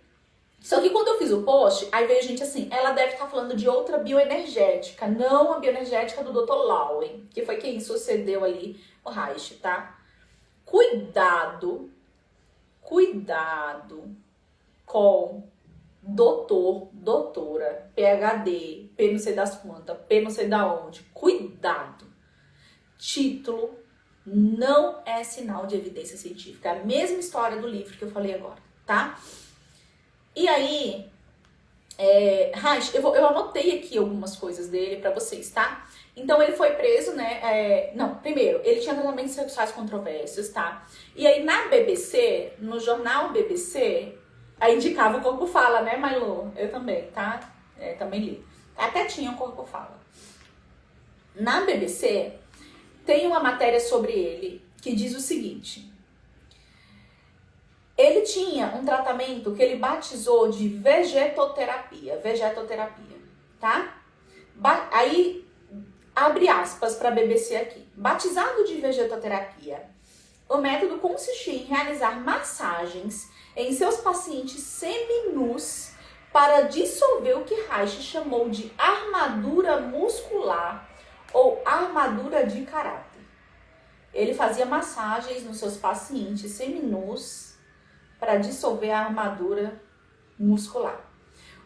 só que quando eu fiz o post, aí veio gente assim, ela deve estar falando de outra bioenergética, não a bioenergética do Dr. Lowen, que foi quem sucedeu ali o Reich, tá? Cuidado com doutor, doutora, PhD, P não sei das quantas, P não sei da onde. Cuidado. Título não é sinal de evidência científica. É a mesma história do livro que eu falei agora, tá? E aí, Reich, eu anotei aqui algumas coisas dele pra vocês, tá? Então ele foi preso, né? Primeiro, ele tinha tratamentos sexuais controversos, tá? E aí na BBC, no jornal BBC, aí indicava o Corpo Fala, né, Mailu? Eu também, tá? Também li. Até tinha o Corpo Fala. Na BBC, tem uma matéria sobre ele que diz o seguinte: ele tinha um tratamento que ele batizou de vegetoterapia, tá? Aí abre aspas para a BBC aqui. Batizado de vegetoterapia, o método consistia em realizar massagens em seus pacientes seminus para dissolver o que Reich chamou de armadura muscular ou armadura de caráter. Ele fazia massagens nos seus pacientes seminus para dissolver a armadura muscular.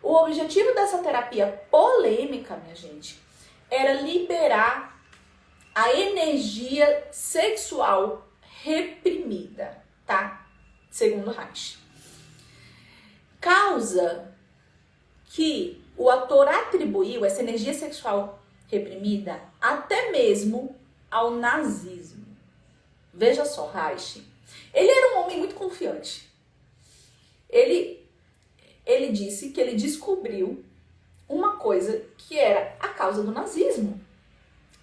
O objetivo dessa terapia polêmica, minha gente, era liberar a energia sexual reprimida, tá? Segundo Reich. causa que o autor atribuiu essa energia sexual reprimida até mesmo ao nazismo. Veja só, Reich. Ele era um homem muito confiante. Ele disse que ele descobriu uma coisa que era a causa do nazismo.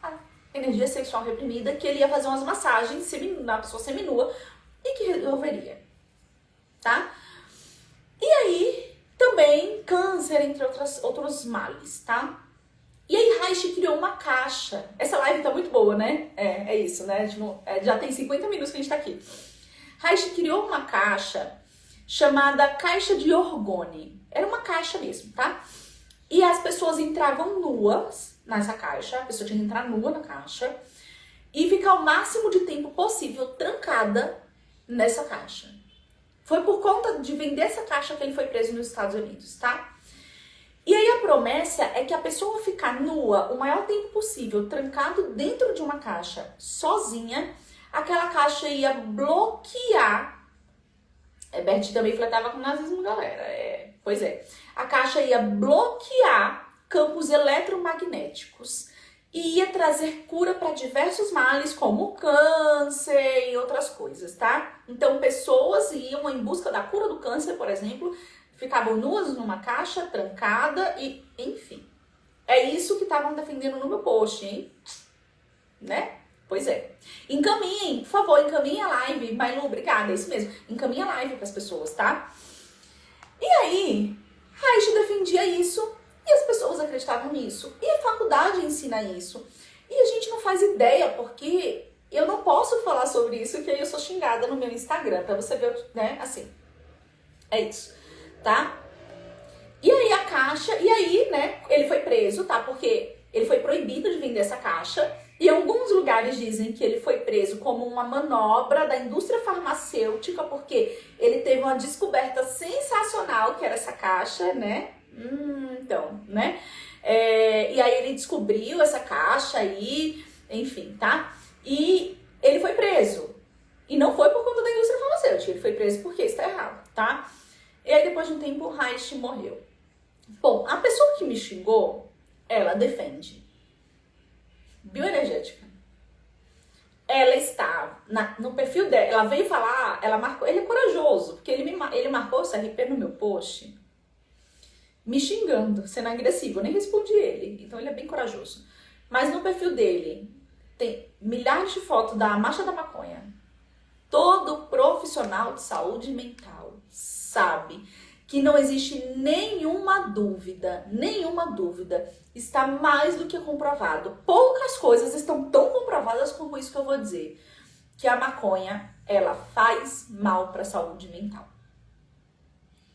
A energia sexual reprimida, que ele ia fazer umas massagens na pessoa seminua e que resolveria, tá? E aí, também câncer, entre outros males, tá? E aí, Reich criou uma caixa. Essa live tá muito boa, né? É isso, né? Já tem 50 minutos que a gente tá aqui. Reich criou uma caixa chamada Caixa de Orgone. Era uma caixa mesmo, tá? E as pessoas entravam nuas nessa caixa. A pessoa tinha que entrar nua na caixa e ficar o máximo de tempo possível trancada nessa caixa. Foi por conta de vender essa caixa que ele foi preso nos Estados Unidos, tá? E aí a promessa é que a pessoa ficar nua o maior tempo possível, trancado dentro de uma caixa, sozinha, aquela caixa ia bloquear. Bert também flertava com o nazismo, galera. Pois é. A caixa ia bloquear campos eletromagnéticos e ia trazer cura para diversos males, como câncer e outras coisas, tá? Então, pessoas iam em busca da cura do câncer, por exemplo, ficavam nuas numa caixa, trancada e, enfim. É isso que estavam defendendo no meu post, hein? Né? Pois é. Encaminhem, por favor, encaminhem a live. Mailu, obrigada, é isso mesmo. Encaminhem a live para as pessoas, tá? E aí, Reich defendia isso e as pessoas acreditavam nisso. E a faculdade ensina isso. E a gente não faz ideia, porque eu não posso falar sobre isso, que aí eu sou xingada no meu Instagram, pra você ver, né, assim. É isso, tá? E aí a caixa, e aí, né, ele foi preso, tá? Porque ele foi proibido de vender essa caixa. E alguns lugares dizem que ele foi preso como uma manobra da indústria farmacêutica, porque ele teve uma descoberta sensacional, que era essa caixa, né? Então, né? E aí ele descobriu essa caixa aí, enfim, tá? E ele foi preso. E não foi por conta da indústria farmacêutica, ele foi preso porque está errado, tá? E aí depois de um tempo, o Reich morreu. Bom, a pessoa que me xingou, ela defende bioenergética. Ela está no perfil dela, ela veio falar, ela marcou, ele é corajoso, porque ele marcou esse RP no meu post, me xingando, sendo agressivo, eu nem respondi ele, então ele é bem corajoso. Mas no perfil dele, tem milhares de fotos da marcha da maconha. Todo profissional de saúde mental sabe que não existe nenhuma dúvida, está mais do que comprovado. Poucas coisas estão tão comprovadas como isso que eu vou dizer, que a maconha, ela faz mal para a saúde mental.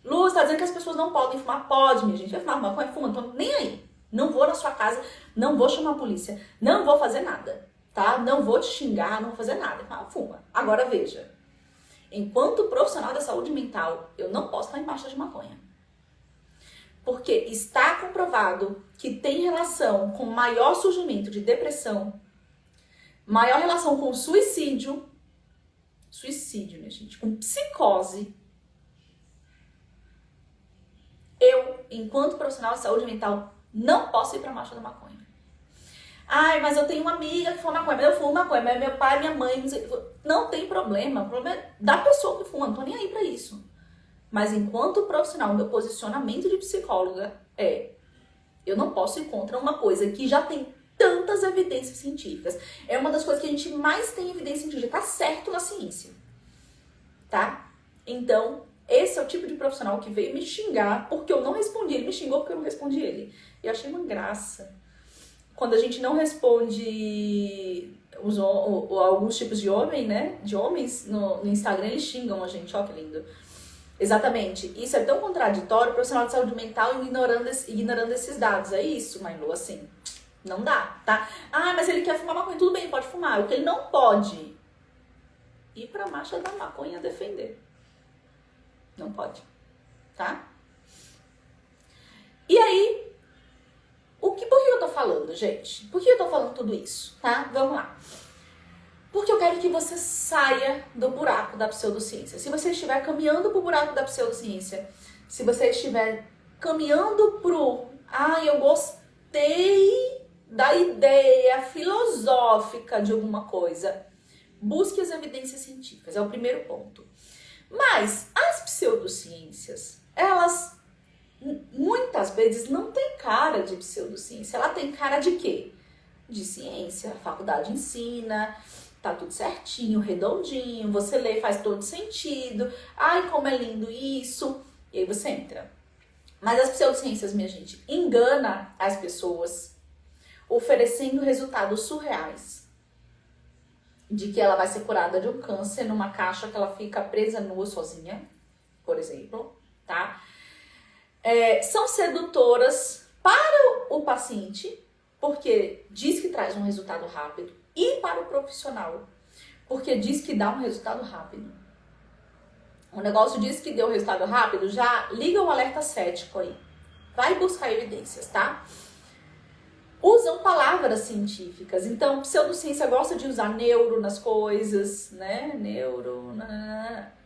Lu, você tá dizendo que as pessoas não podem fumar? Pode, minha gente, vai fumar maconha, fuma, não tô nem aí. Não vou na sua casa, não vou chamar a polícia, não vou fazer nada, tá? Não vou te xingar, não vou fazer nada, fuma. Agora veja. Enquanto profissional da saúde mental, eu não posso estar em marcha de maconha. Porque está comprovado que tem relação com maior surgimento de depressão, maior relação com suicídio, minha gente, com psicose. Eu, enquanto profissional de saúde mental, não posso ir para a marcha da maconha. Ai, mas eu tenho uma amiga que fuma maconha, mas eu fumo maconha, mas meu pai, minha mãe, não tem problema. O problema é da pessoa que fuma, não tô nem aí pra isso. Mas enquanto profissional, meu posicionamento de psicóloga eu não posso ir contra uma coisa que já tem tantas evidências científicas. É uma das coisas que a gente mais tem evidência científica, tá certo na ciência, tá? Então, esse é o tipo de profissional que veio me xingar porque eu não respondi. Ele me xingou porque eu não respondi ele. E eu achei uma graça. Quando a gente não responde alguns tipos de homem, né? De homens no Instagram, eles xingam a gente, ó que lindo. Exatamente. Isso é tão contraditório, o profissional de saúde mental ignorando esses dados. É isso, Mailu, assim, não dá, tá? Ah, mas ele quer fumar maconha, tudo bem, pode fumar. O que ele não pode ir pra marcha da maconha defender. Não pode, tá? E aí, por que eu tô falando, gente? Por que eu tô falando tudo isso, tá? Vamos lá. Porque eu quero que você saia do buraco da pseudociência. Se você estiver caminhando pro buraco da pseudociência, se você estiver caminhando pro, eu gostei da ideia filosófica de alguma coisa, busque as evidências científicas, é o primeiro ponto. Mas as pseudociências, elas muitas vezes não tem cara de pseudociência, ela tem cara de quê? De ciência, a faculdade ensina, tá tudo certinho, redondinho, você lê, faz todo sentido, ai como é lindo isso, e aí você entra. Mas as pseudociências, minha gente, engana as pessoas, oferecendo resultados surreais. De que ela vai ser curada de um câncer numa caixa que ela fica presa nua sozinha, por exemplo, tá? São sedutoras para o paciente, porque diz que traz um resultado rápido, e para o profissional, porque diz que dá um resultado rápido. O negócio diz que deu resultado rápido, já liga o alerta cético aí. Vai buscar evidências, tá? Usam palavras científicas. Então, pseudociência gosta de usar neuro nas coisas, né? Neuro,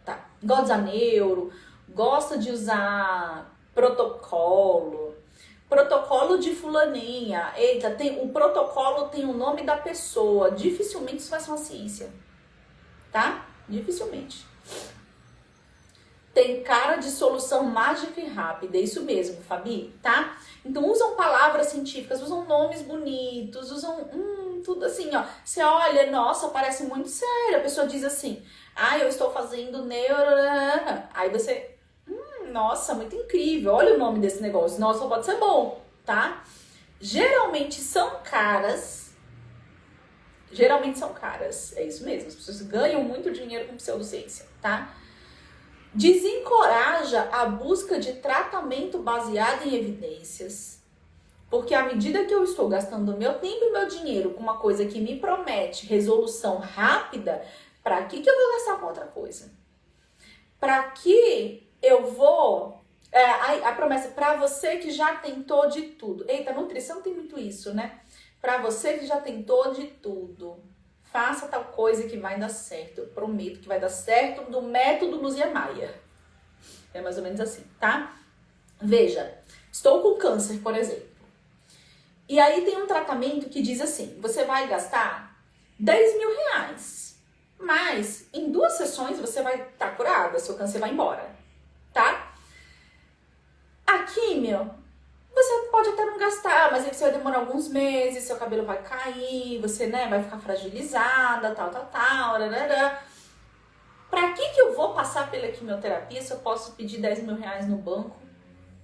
tá. Gosta de usar neuro, gosta de usar protocolo. Protocolo de fulaninha. Eita, o protocolo tem o nome da pessoa. Dificilmente isso vai ser uma ciência, tá? Dificilmente. Tem cara de solução mágica e rápida, é isso mesmo, Fabi, tá? Então usam palavras científicas, usam nomes bonitos, usam tudo assim, ó. Você olha, nossa, parece muito sério. A pessoa diz assim, eu estou fazendo neuro... Aí você, nossa, muito incrível, olha o nome desse negócio. Nossa, pode ser bom, tá? Geralmente são caras, é isso mesmo. As pessoas ganham muito dinheiro com pseudociência, tá? Desencoraja a busca de tratamento baseado em evidências. Porque à medida que eu estou gastando meu tempo e meu dinheiro com uma coisa que me promete resolução rápida, para que eu vou gastar com outra coisa? Para que eu vou... a promessa, para você que já tentou de tudo. Eita, nutrição tem muito isso, né? Para você que já tentou de tudo. Faça tal coisa que vai dar certo. Eu prometo que vai dar certo do método Luzia Maia. É mais ou menos assim, tá? Veja, estou com câncer, por exemplo. E aí tem um tratamento que diz assim, você vai gastar 10 mil reais. Mas em 2 sessões você vai estar curada, seu câncer vai embora, tá? A químio, você pode até não gastar, mas aí você vai demorar alguns meses, seu cabelo vai cair, você, né, vai ficar fragilizada, tal. Pra que eu vou passar pela quimioterapia se eu posso pedir 10 mil reais no banco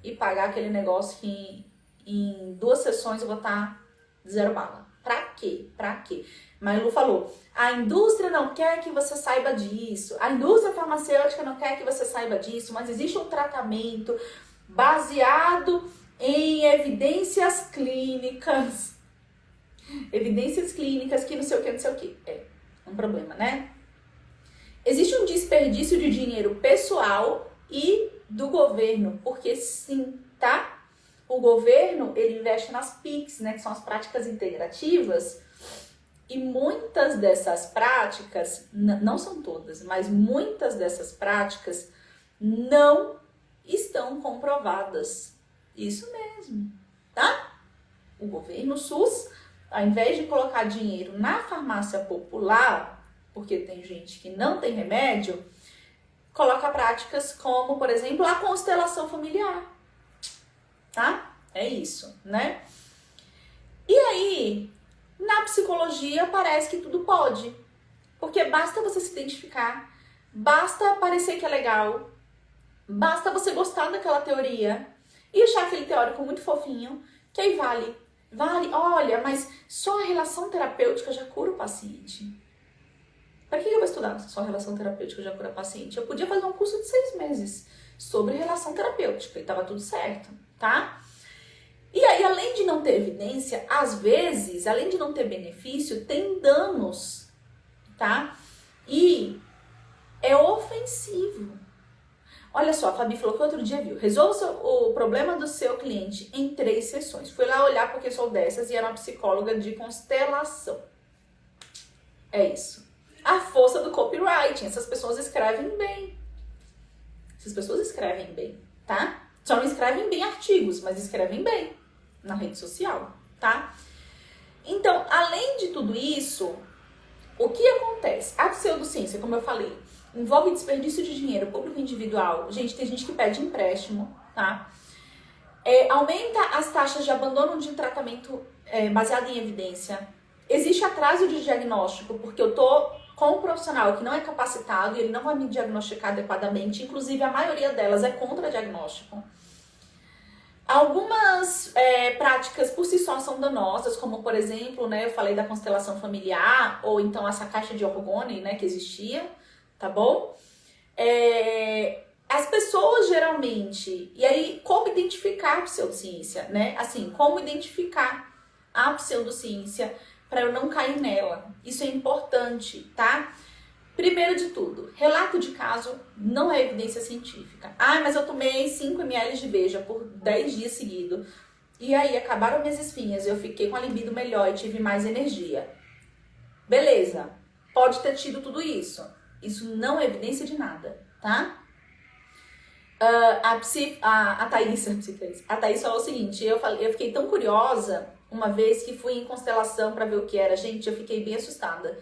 e pagar aquele negócio que em 2 sessões eu vou estar 0 bala? Pra quê? Mas Lu falou, a indústria não quer que você saiba disso, a indústria farmacêutica não quer que você saiba disso, mas existe um tratamento baseado em evidências clínicas que não sei o que. É um problema, né? Existe um desperdício de dinheiro pessoal e do governo, porque sim, tá? O governo, ele investe nas PICs, né, que são as práticas integrativas, e muitas dessas práticas, não são todas, mas muitas dessas práticas não estão comprovadas. Isso mesmo, tá? O governo SUS, ao invés de colocar dinheiro na farmácia popular, porque tem gente que não tem remédio, coloca práticas como, por exemplo, a constelação familiar, tá? É isso, né? E aí, na psicologia, parece que tudo pode, porque basta você se identificar, basta parecer que é legal, basta você gostar daquela teoria e achar aquele teórico muito fofinho, que aí vale, olha, mas só a relação terapêutica já cura o paciente. Para que eu vou estudar só relação terapêutica já cura o paciente? Eu podia fazer um curso de 6 meses sobre relação terapêutica e tava tudo certo, tá? E aí, além de não ter evidência, às vezes, além de não ter benefício, tem danos, tá? E é ofensivo. Olha só, a Fabi falou que outro dia viu. Resolva o problema do seu cliente em 3 sessões. Fui lá olhar porque sou dessas e era uma psicóloga de constelação. É isso. A força do copywriting. Essas pessoas escrevem bem. tá? Só não escrevem bem artigos, mas escrevem bem na rede social, tá? Então, além de tudo isso, o que acontece? A pseudociência, como eu falei, envolve desperdício de dinheiro público individual. Gente, tem gente que pede empréstimo, tá? Aumenta as taxas de abandono de tratamento baseado em evidência. Existe atraso de diagnóstico, porque eu tô com um profissional que não é capacitado e ele não vai me diagnosticar adequadamente. Inclusive, a maioria delas é contra diagnóstico. Algumas práticas por si só são danosas, como por exemplo, né, eu falei da constelação familiar, ou então essa caixa de orgone, né, que existia, tá bom? As pessoas geralmente, e aí como identificar a pseudociência, né? Assim, como identificar a pseudociência para eu não cair nela. Isso é importante, tá? Primeiro de tudo, relato de caso não é evidência científica. Ah, mas eu tomei 5 ml de Veja por 10 dias seguidos. E aí acabaram minhas espinhas, eu fiquei com a libido melhor e tive mais energia. Beleza, pode ter tido tudo isso. Isso não é evidência de nada, tá? A Thaís falou o seguinte, eu fiquei tão curiosa uma vez que fui em constelação para ver o que era. Gente, eu fiquei bem assustada.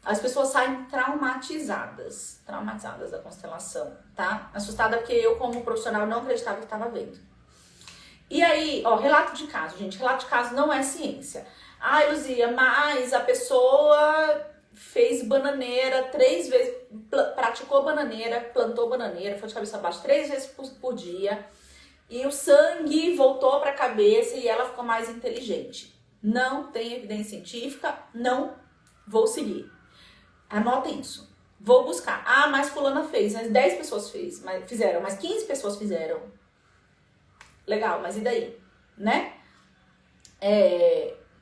As pessoas saem traumatizadas da constelação, tá? Assustada porque eu, como profissional, não acreditava que estava vendo. E aí, ó, relato de caso, gente. Relato de caso não é ciência. Ai, Luzia, mas a pessoa fez bananeira 3 vezes, praticou bananeira, plantou bananeira, foi de cabeça baixa 3 vezes por dia. E o sangue voltou para a cabeça e ela ficou mais inteligente. Não tem evidência científica, não vou seguir. Anotem isso. Vou buscar. Ah, mas fulana fez, mas 10 pessoas fizeram, mas 15 pessoas fizeram. Legal, mas e daí? Né?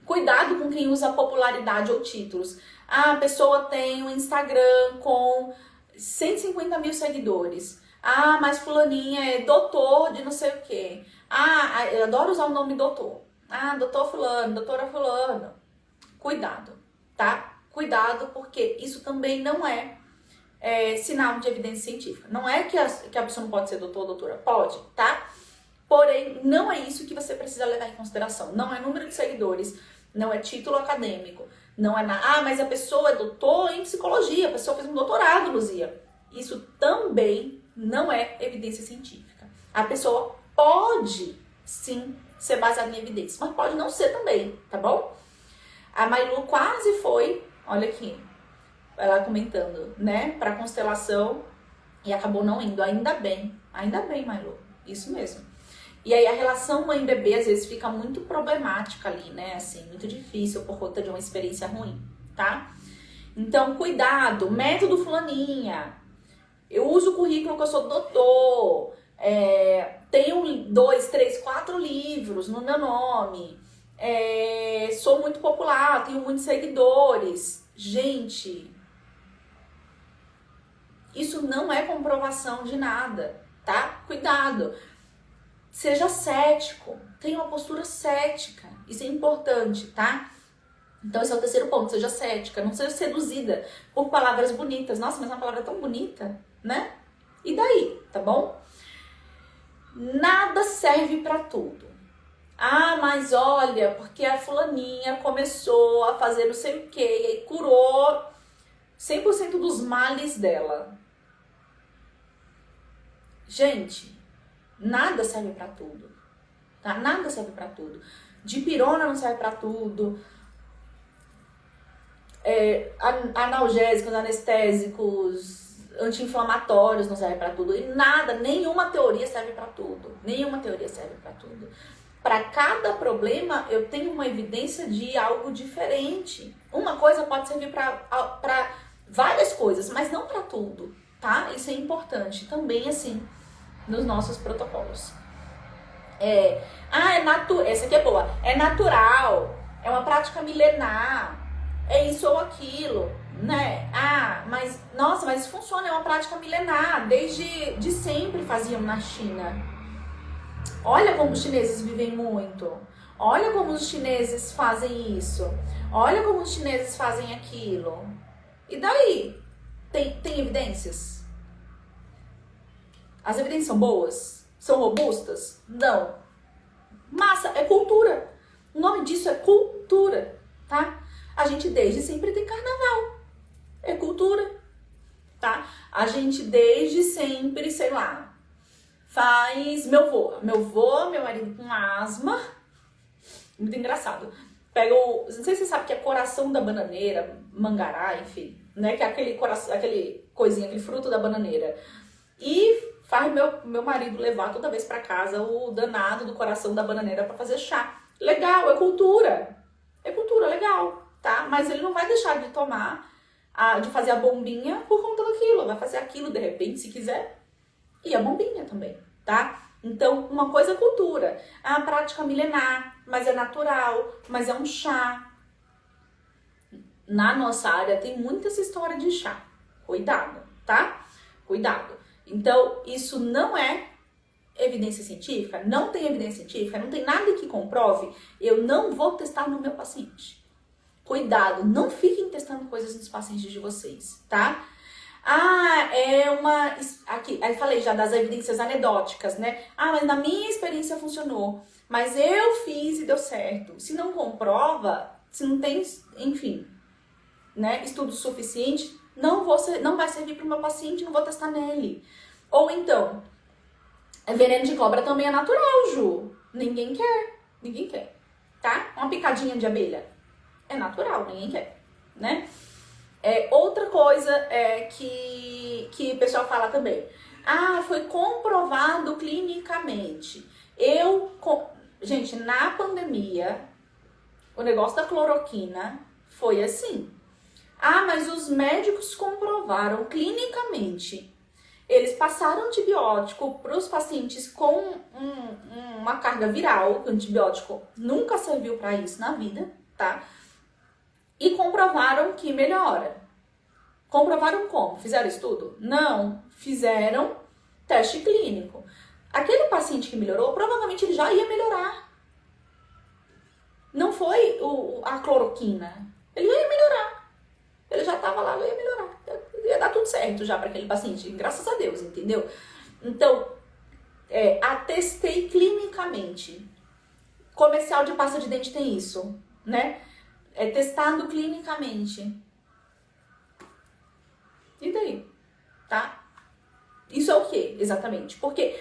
Cuidado com quem usa popularidade ou títulos. Ah, a pessoa tem um Instagram com 150 mil seguidores. Ah, mas fulaninha é doutor de não sei o quê. Ah, eu adoro usar o nome doutor. Ah, doutor fulano, doutora fulano. Cuidado, tá? Cuidado, porque isso também não é sinal de evidência científica. Não é que a pessoa não pode ser doutor ou doutora. Pode, tá? Porém, não é isso que você precisa levar em consideração. Não é número de seguidores, não é título acadêmico, não é mas a pessoa é doutor em psicologia, a pessoa fez um doutorado, Luzia. Isso também não é evidência científica. A pessoa pode, sim, ser baseada em evidência, mas pode não ser também, tá bom? A Mailu quase foi, olha aqui, ela comentando, né, pra constelação e acabou não indo. Ainda bem, Mailu, isso mesmo. E aí a relação mãe-bebê às vezes fica muito problemática ali, né, assim, muito difícil por conta de uma experiência ruim, tá? Então, cuidado, método fulaninha. Eu uso o currículo que eu sou doutor, tenho 2, 3, 4 livros no meu nome, sou muito popular, tenho muitos seguidores. Gente, isso não é comprovação de nada, tá? Cuidado. Seja cético, tenha uma postura cética, isso é importante, tá? Então esse é o terceiro ponto, seja cética, não seja seduzida por palavras bonitas. Nossa, mas uma palavra tão bonita, né? E daí, tá bom? Nada serve pra tudo. Ah, mas olha, porque a fulaninha começou a fazer não sei o quê e curou 100% dos males dela. Gente, nada serve pra tudo, tá? Nada serve pra tudo. Dipirona não serve pra tudo. Analgésicos, anestésicos, anti-inflamatórios não servem pra tudo. E nada, nenhuma teoria serve pra tudo. Nenhuma teoria serve pra tudo. Para cada problema, eu tenho uma evidência de algo diferente. Uma coisa pode servir para várias coisas, mas não para tudo, tá? Isso é importante também, assim, nos nossos protocolos. Essa aqui é boa. É natural, é uma prática milenar, é isso ou aquilo, né? Mas isso funciona, é uma prática milenar, desde de sempre faziam na China. Olha como os chineses vivem muito. Olha como os chineses fazem isso. Olha como os chineses fazem aquilo. E daí? Tem evidências? As evidências são boas? são robustas? Não. Massa, é cultura. O nome disso é cultura, tá? A gente desde sempre tem carnaval. É cultura, tá? A gente desde sempre, sei lá, faz meu marido com asma, muito engraçado. Pega o, não sei se você sabe que é coração da bananeira, mangará, enfim, né? Que é aquele coração, aquele coisinha, aquele fruto da bananeira. E faz meu marido levar toda vez pra casa o danado do coração da bananeira pra fazer chá. Legal, é cultura. É cultura, legal, tá? Mas ele não vai deixar de tomar, de fazer a bombinha por conta daquilo. Vai fazer aquilo de repente, se quiser. E a bombinha também, tá? Então, uma coisa é cultura. É uma prática milenar, mas é natural, mas é um chá. Na nossa área tem muita essa história de chá. Cuidado, tá? Cuidado. Então, isso não é evidência científica, não tem evidência científica, não tem nada que comprove, eu não vou testar no meu paciente. Cuidado, não fiquem testando coisas nos pacientes de vocês, tá? Aqui, aí falei já das evidências anedóticas, né? Mas na minha experiência funcionou. Mas eu fiz e deu certo. Se não comprova, se não tem, enfim, né, estudo suficiente, não vai servir para o meu paciente, não vou testar nele. Ou então, veneno de cobra também é natural, Ju. Ninguém quer, tá? Uma picadinha de abelha é natural, ninguém quer, né? Outra coisa que o pessoal fala também. Foi comprovado clinicamente. Gente, na pandemia, o negócio da cloroquina foi assim. Mas os médicos comprovaram clinicamente. Eles passaram antibiótico para os pacientes com uma carga viral, que o antibiótico nunca serviu para isso na vida, tá? E comprovaram que melhora. Comprovaram como? Fizeram estudo? Não. Fizeram teste clínico. Aquele paciente que melhorou, provavelmente ele já ia melhorar. Não foi a cloroquina. Ele ia melhorar. Ele já estava lá, ele ia melhorar. Ia dar tudo certo já para aquele paciente. Graças a Deus, entendeu? Então, atestei clinicamente. Comercial de pasta de dente tem isso, né? É testado clinicamente. E daí? Tá? Isso é o que, exatamente? Porque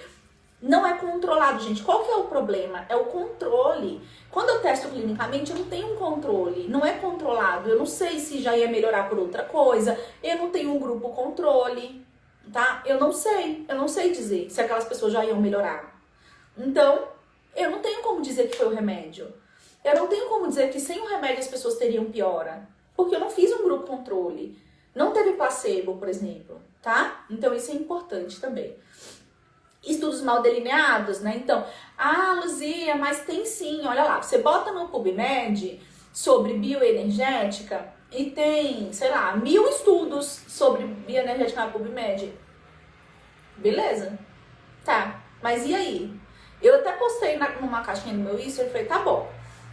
não é controlado, gente. Qual que é o problema? É o controle. Quando eu testo clinicamente, eu não tenho um controle. Não é controlado. Eu não sei se já ia melhorar por outra coisa. Eu não tenho um grupo controle, tá? Eu não sei dizer se aquelas pessoas já iam melhorar. Então, eu não tenho como dizer que foi o remédio. Eu não tenho como dizer que sem o remédio as pessoas teriam piora. Porque eu não fiz um grupo controle. Não teve placebo, por exemplo, tá? Então, isso é importante também. Estudos mal delineados, né? Então, Luzia, mas tem sim, olha lá, você bota no PubMed sobre bioenergética e tem, sei lá, 1000 estudos sobre bioenergética na PubMed. Beleza? Tá, mas e aí? Eu até postei numa caixinha do meu Insta e falei, tá bom,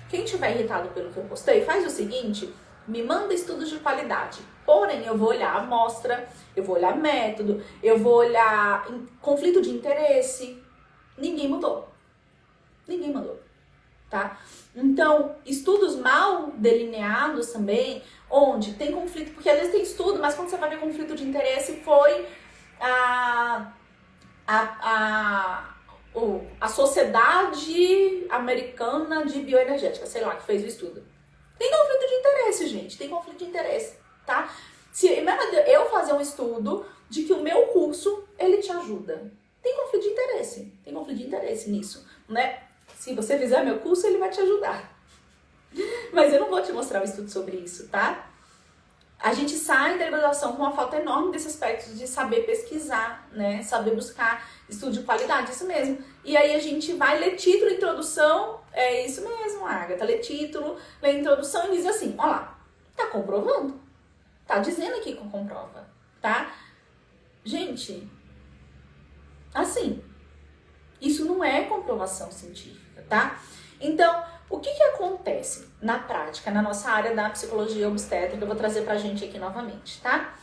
quem tiver irritado pelo que eu postei, faz o seguinte, me manda estudos de qualidade. Porém, eu vou olhar a amostra, eu vou olhar método, eu vou olhar conflito de interesse. Ninguém mudou. Ninguém mudou, tá? Então, estudos mal delineados também, onde tem conflito, porque às vezes tem estudo, mas quando você vai ver conflito de interesse foi a Sociedade Americana de Bioenergética, sei lá, que fez o estudo. Tem conflito de interesse, gente, tem conflito de interesse, tá? Se eu fazer um estudo de que o meu curso, ele te ajuda. Tem conflito de interesse nisso, né? Se você fizer meu curso, ele vai te ajudar. Mas eu não vou te mostrar um estudo sobre isso, tá? A gente sai da graduação com uma falta enorme desse aspecto de saber pesquisar, né? Saber buscar estudo de qualidade, isso mesmo. E aí a gente vai ler título, introdução, é isso mesmo, Agatha. Lê título, lê introdução e diz assim, ó lá, tá comprovando? Tá dizendo aqui que comprova, tá? Gente, assim, isso não é comprovação científica, tá? Então, o que acontece na prática, na nossa área da psicologia obstétrica? Eu vou trazer pra gente aqui novamente, tá?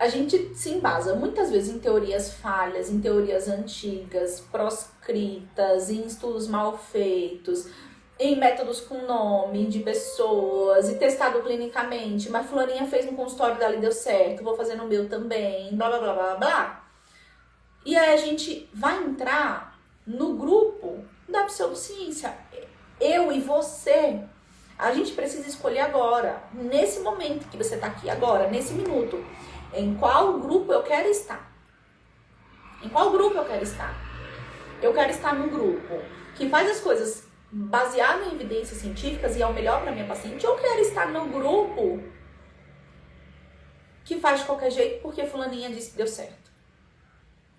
a gente se embasa muitas vezes em teorias falhas, em teorias antigas, proscritas, em estudos mal feitos, em métodos com nome de pessoas e testado clinicamente. Mas fulaninha fez no consultório dela e deu certo, vou fazer no meu também, blá blá blá blá blá. E aí a gente vai entrar no grupo da pseudociência. Eu e você, a gente precisa escolher agora, nesse momento que você está aqui agora, nesse minuto, em qual grupo eu quero estar. Em qual grupo eu quero estar? Eu quero estar num grupo que faz as coisas baseado em evidências científicas e é o melhor para minha paciente, ou quero estar no grupo que faz de qualquer jeito porque fulaninha disse que deu certo.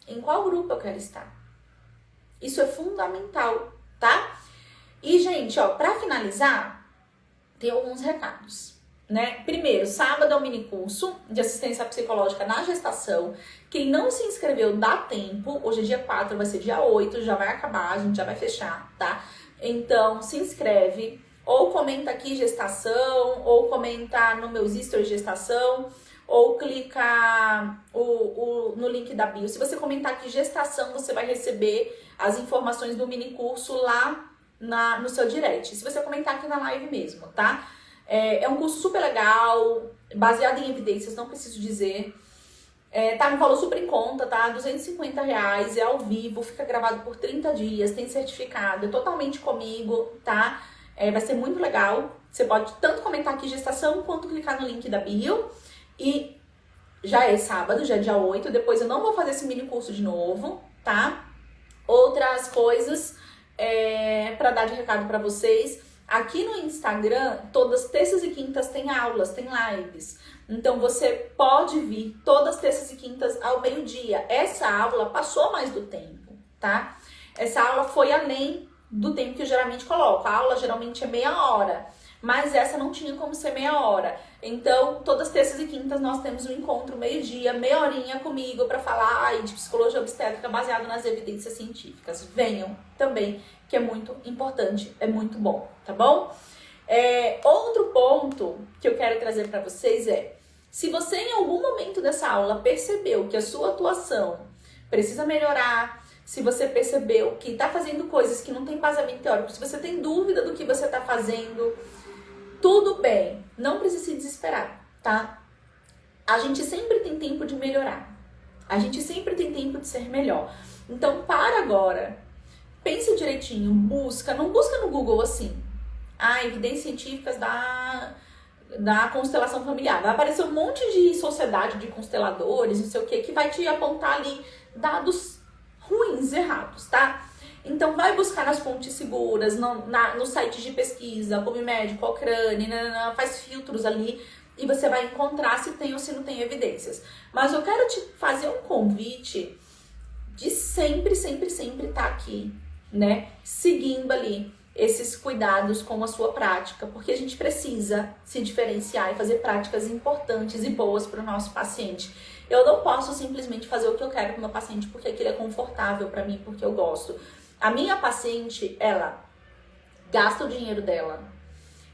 Em qual grupo eu quero estar? Isso é fundamental, tá? E, gente, ó, pra finalizar, tem alguns recados, né? Primeiro, sábado é o mini curso de assistência psicológica na gestação. Quem não se inscreveu, dá tempo. Hoje é dia 4, vai ser dia 8, já vai acabar, a gente já vai fechar, tá? Então, se inscreve, ou comenta aqui gestação, ou comenta no meus stories gestação, ou clica no link da bio. Se você comentar aqui gestação, você vai receber as informações do mini curso lá no seu direct. Se você comentar aqui na live mesmo, tá? É um curso super legal, baseado em evidências, não preciso dizer. Tá no valor super em conta, tá? R$250, é ao vivo, fica gravado por 30 dias, tem certificado, é totalmente comigo, tá? Vai ser muito legal. Você pode tanto comentar aqui gestação, quanto clicar no link da bio. E já é sábado, já é dia 8, depois eu não vou fazer esse mini curso de novo, tá? Outras coisas pra dar de recado pra vocês. Aqui no Instagram, todas terças e quintas tem aulas, tem lives. Então você pode vir todas terças e quintas ao meio-dia. Essa aula passou mais do tempo, tá? Essa aula foi além do tempo que eu geralmente coloco. A aula geralmente é meia hora, mas essa não tinha como ser meia hora. Então, todas terças e quintas nós temos um encontro meio-dia, meia horinha comigo para falar de psicologia obstétrica baseado nas evidências científicas. Venham também, que é muito importante, é muito bom, tá bom? Outro ponto que eu quero trazer para vocês se você em algum momento dessa aula percebeu que a sua atuação precisa melhorar, se você percebeu que está fazendo coisas que não tem embasamento teórico, se você tem dúvida do que você está fazendo, tudo bem, não precisa se desesperar, tá? A gente sempre tem tempo de melhorar, a gente sempre tem tempo de ser melhor. Então, para agora, pense direitinho, não busca no Google assim, evidências científicas da constelação familiar. Vai aparecer um monte de sociedade de consteladores, não sei o que vai te apontar ali dados ruins, errados, tá? Então, vai buscar nas fontes seguras, no site de pesquisa, PubMed, Cochrane, faz filtros ali e você vai encontrar se tem ou se não tem evidências. Mas eu quero te fazer um convite de sempre estar aqui, né? Seguindo ali esses cuidados com a sua prática, porque a gente precisa se diferenciar e fazer práticas importantes e boas para o nosso paciente. Eu não posso simplesmente fazer o que eu quero com o meu paciente porque aquilo é confortável para mim, porque eu gosto. A minha paciente, ela gasta o dinheiro dela,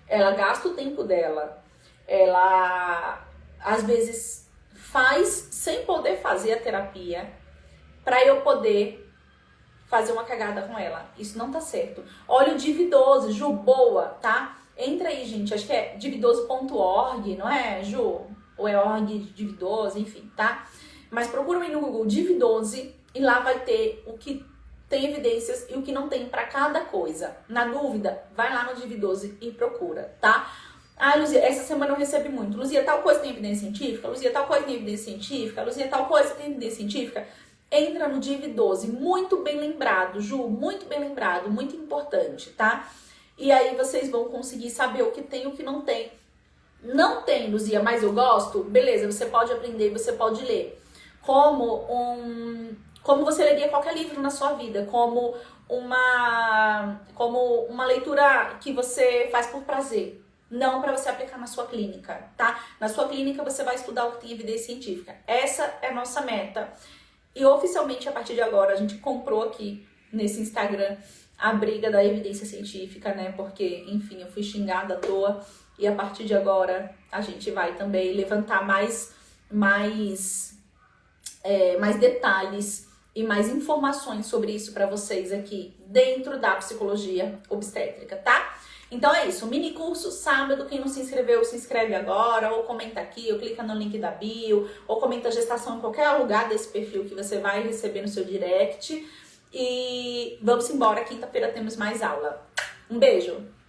ela gasta o tempo dela, ela às vezes faz sem poder fazer a terapia para eu poder fazer uma cagada com ela. Isso não tá certo. Olha o Dividose, Ju, boa, tá? Entra aí, gente, acho que é dividose.org, não é, Ju? Ou é org Dividose, enfim, tá? Mas procura aí no Google Dividose e lá vai ter o que tem evidências e o que não tem para cada coisa. Na dúvida, vai lá no Dividose e procura, tá? Luzia, essa semana eu recebi muito. Luzia, tal coisa tem evidência científica? Luzia, tal coisa tem evidência científica? Luzia, tal coisa tem evidência científica? Entra no Dividose, muito bem lembrado, Ju, muito bem lembrado, muito importante, tá? E aí vocês vão conseguir saber o que tem e o que não tem. Não tem, Luzia, mas eu gosto? Beleza, você pode aprender, você pode ler. Como você leria qualquer livro na sua vida, como uma leitura que você faz por prazer. Não para você aplicar na sua clínica, tá? Na sua clínica você vai estudar o que tem evidência científica. Essa é a nossa meta. E oficialmente, a partir de agora, a gente comprou aqui nesse Instagram a briga da evidência científica, né? Porque, enfim, eu fui xingada à toa. E a partir de agora, a gente vai também levantar mais mais, mais detalhes e mais informações sobre isso para vocês aqui dentro da psicologia obstétrica, tá? Então é isso, mini curso sábado, quem não se inscreveu, se inscreve agora, ou comenta aqui, ou clica no link da bio, ou comenta gestação em qualquer lugar desse perfil que você vai receber no seu direct. E vamos embora, quinta-feira temos mais aula. Um beijo!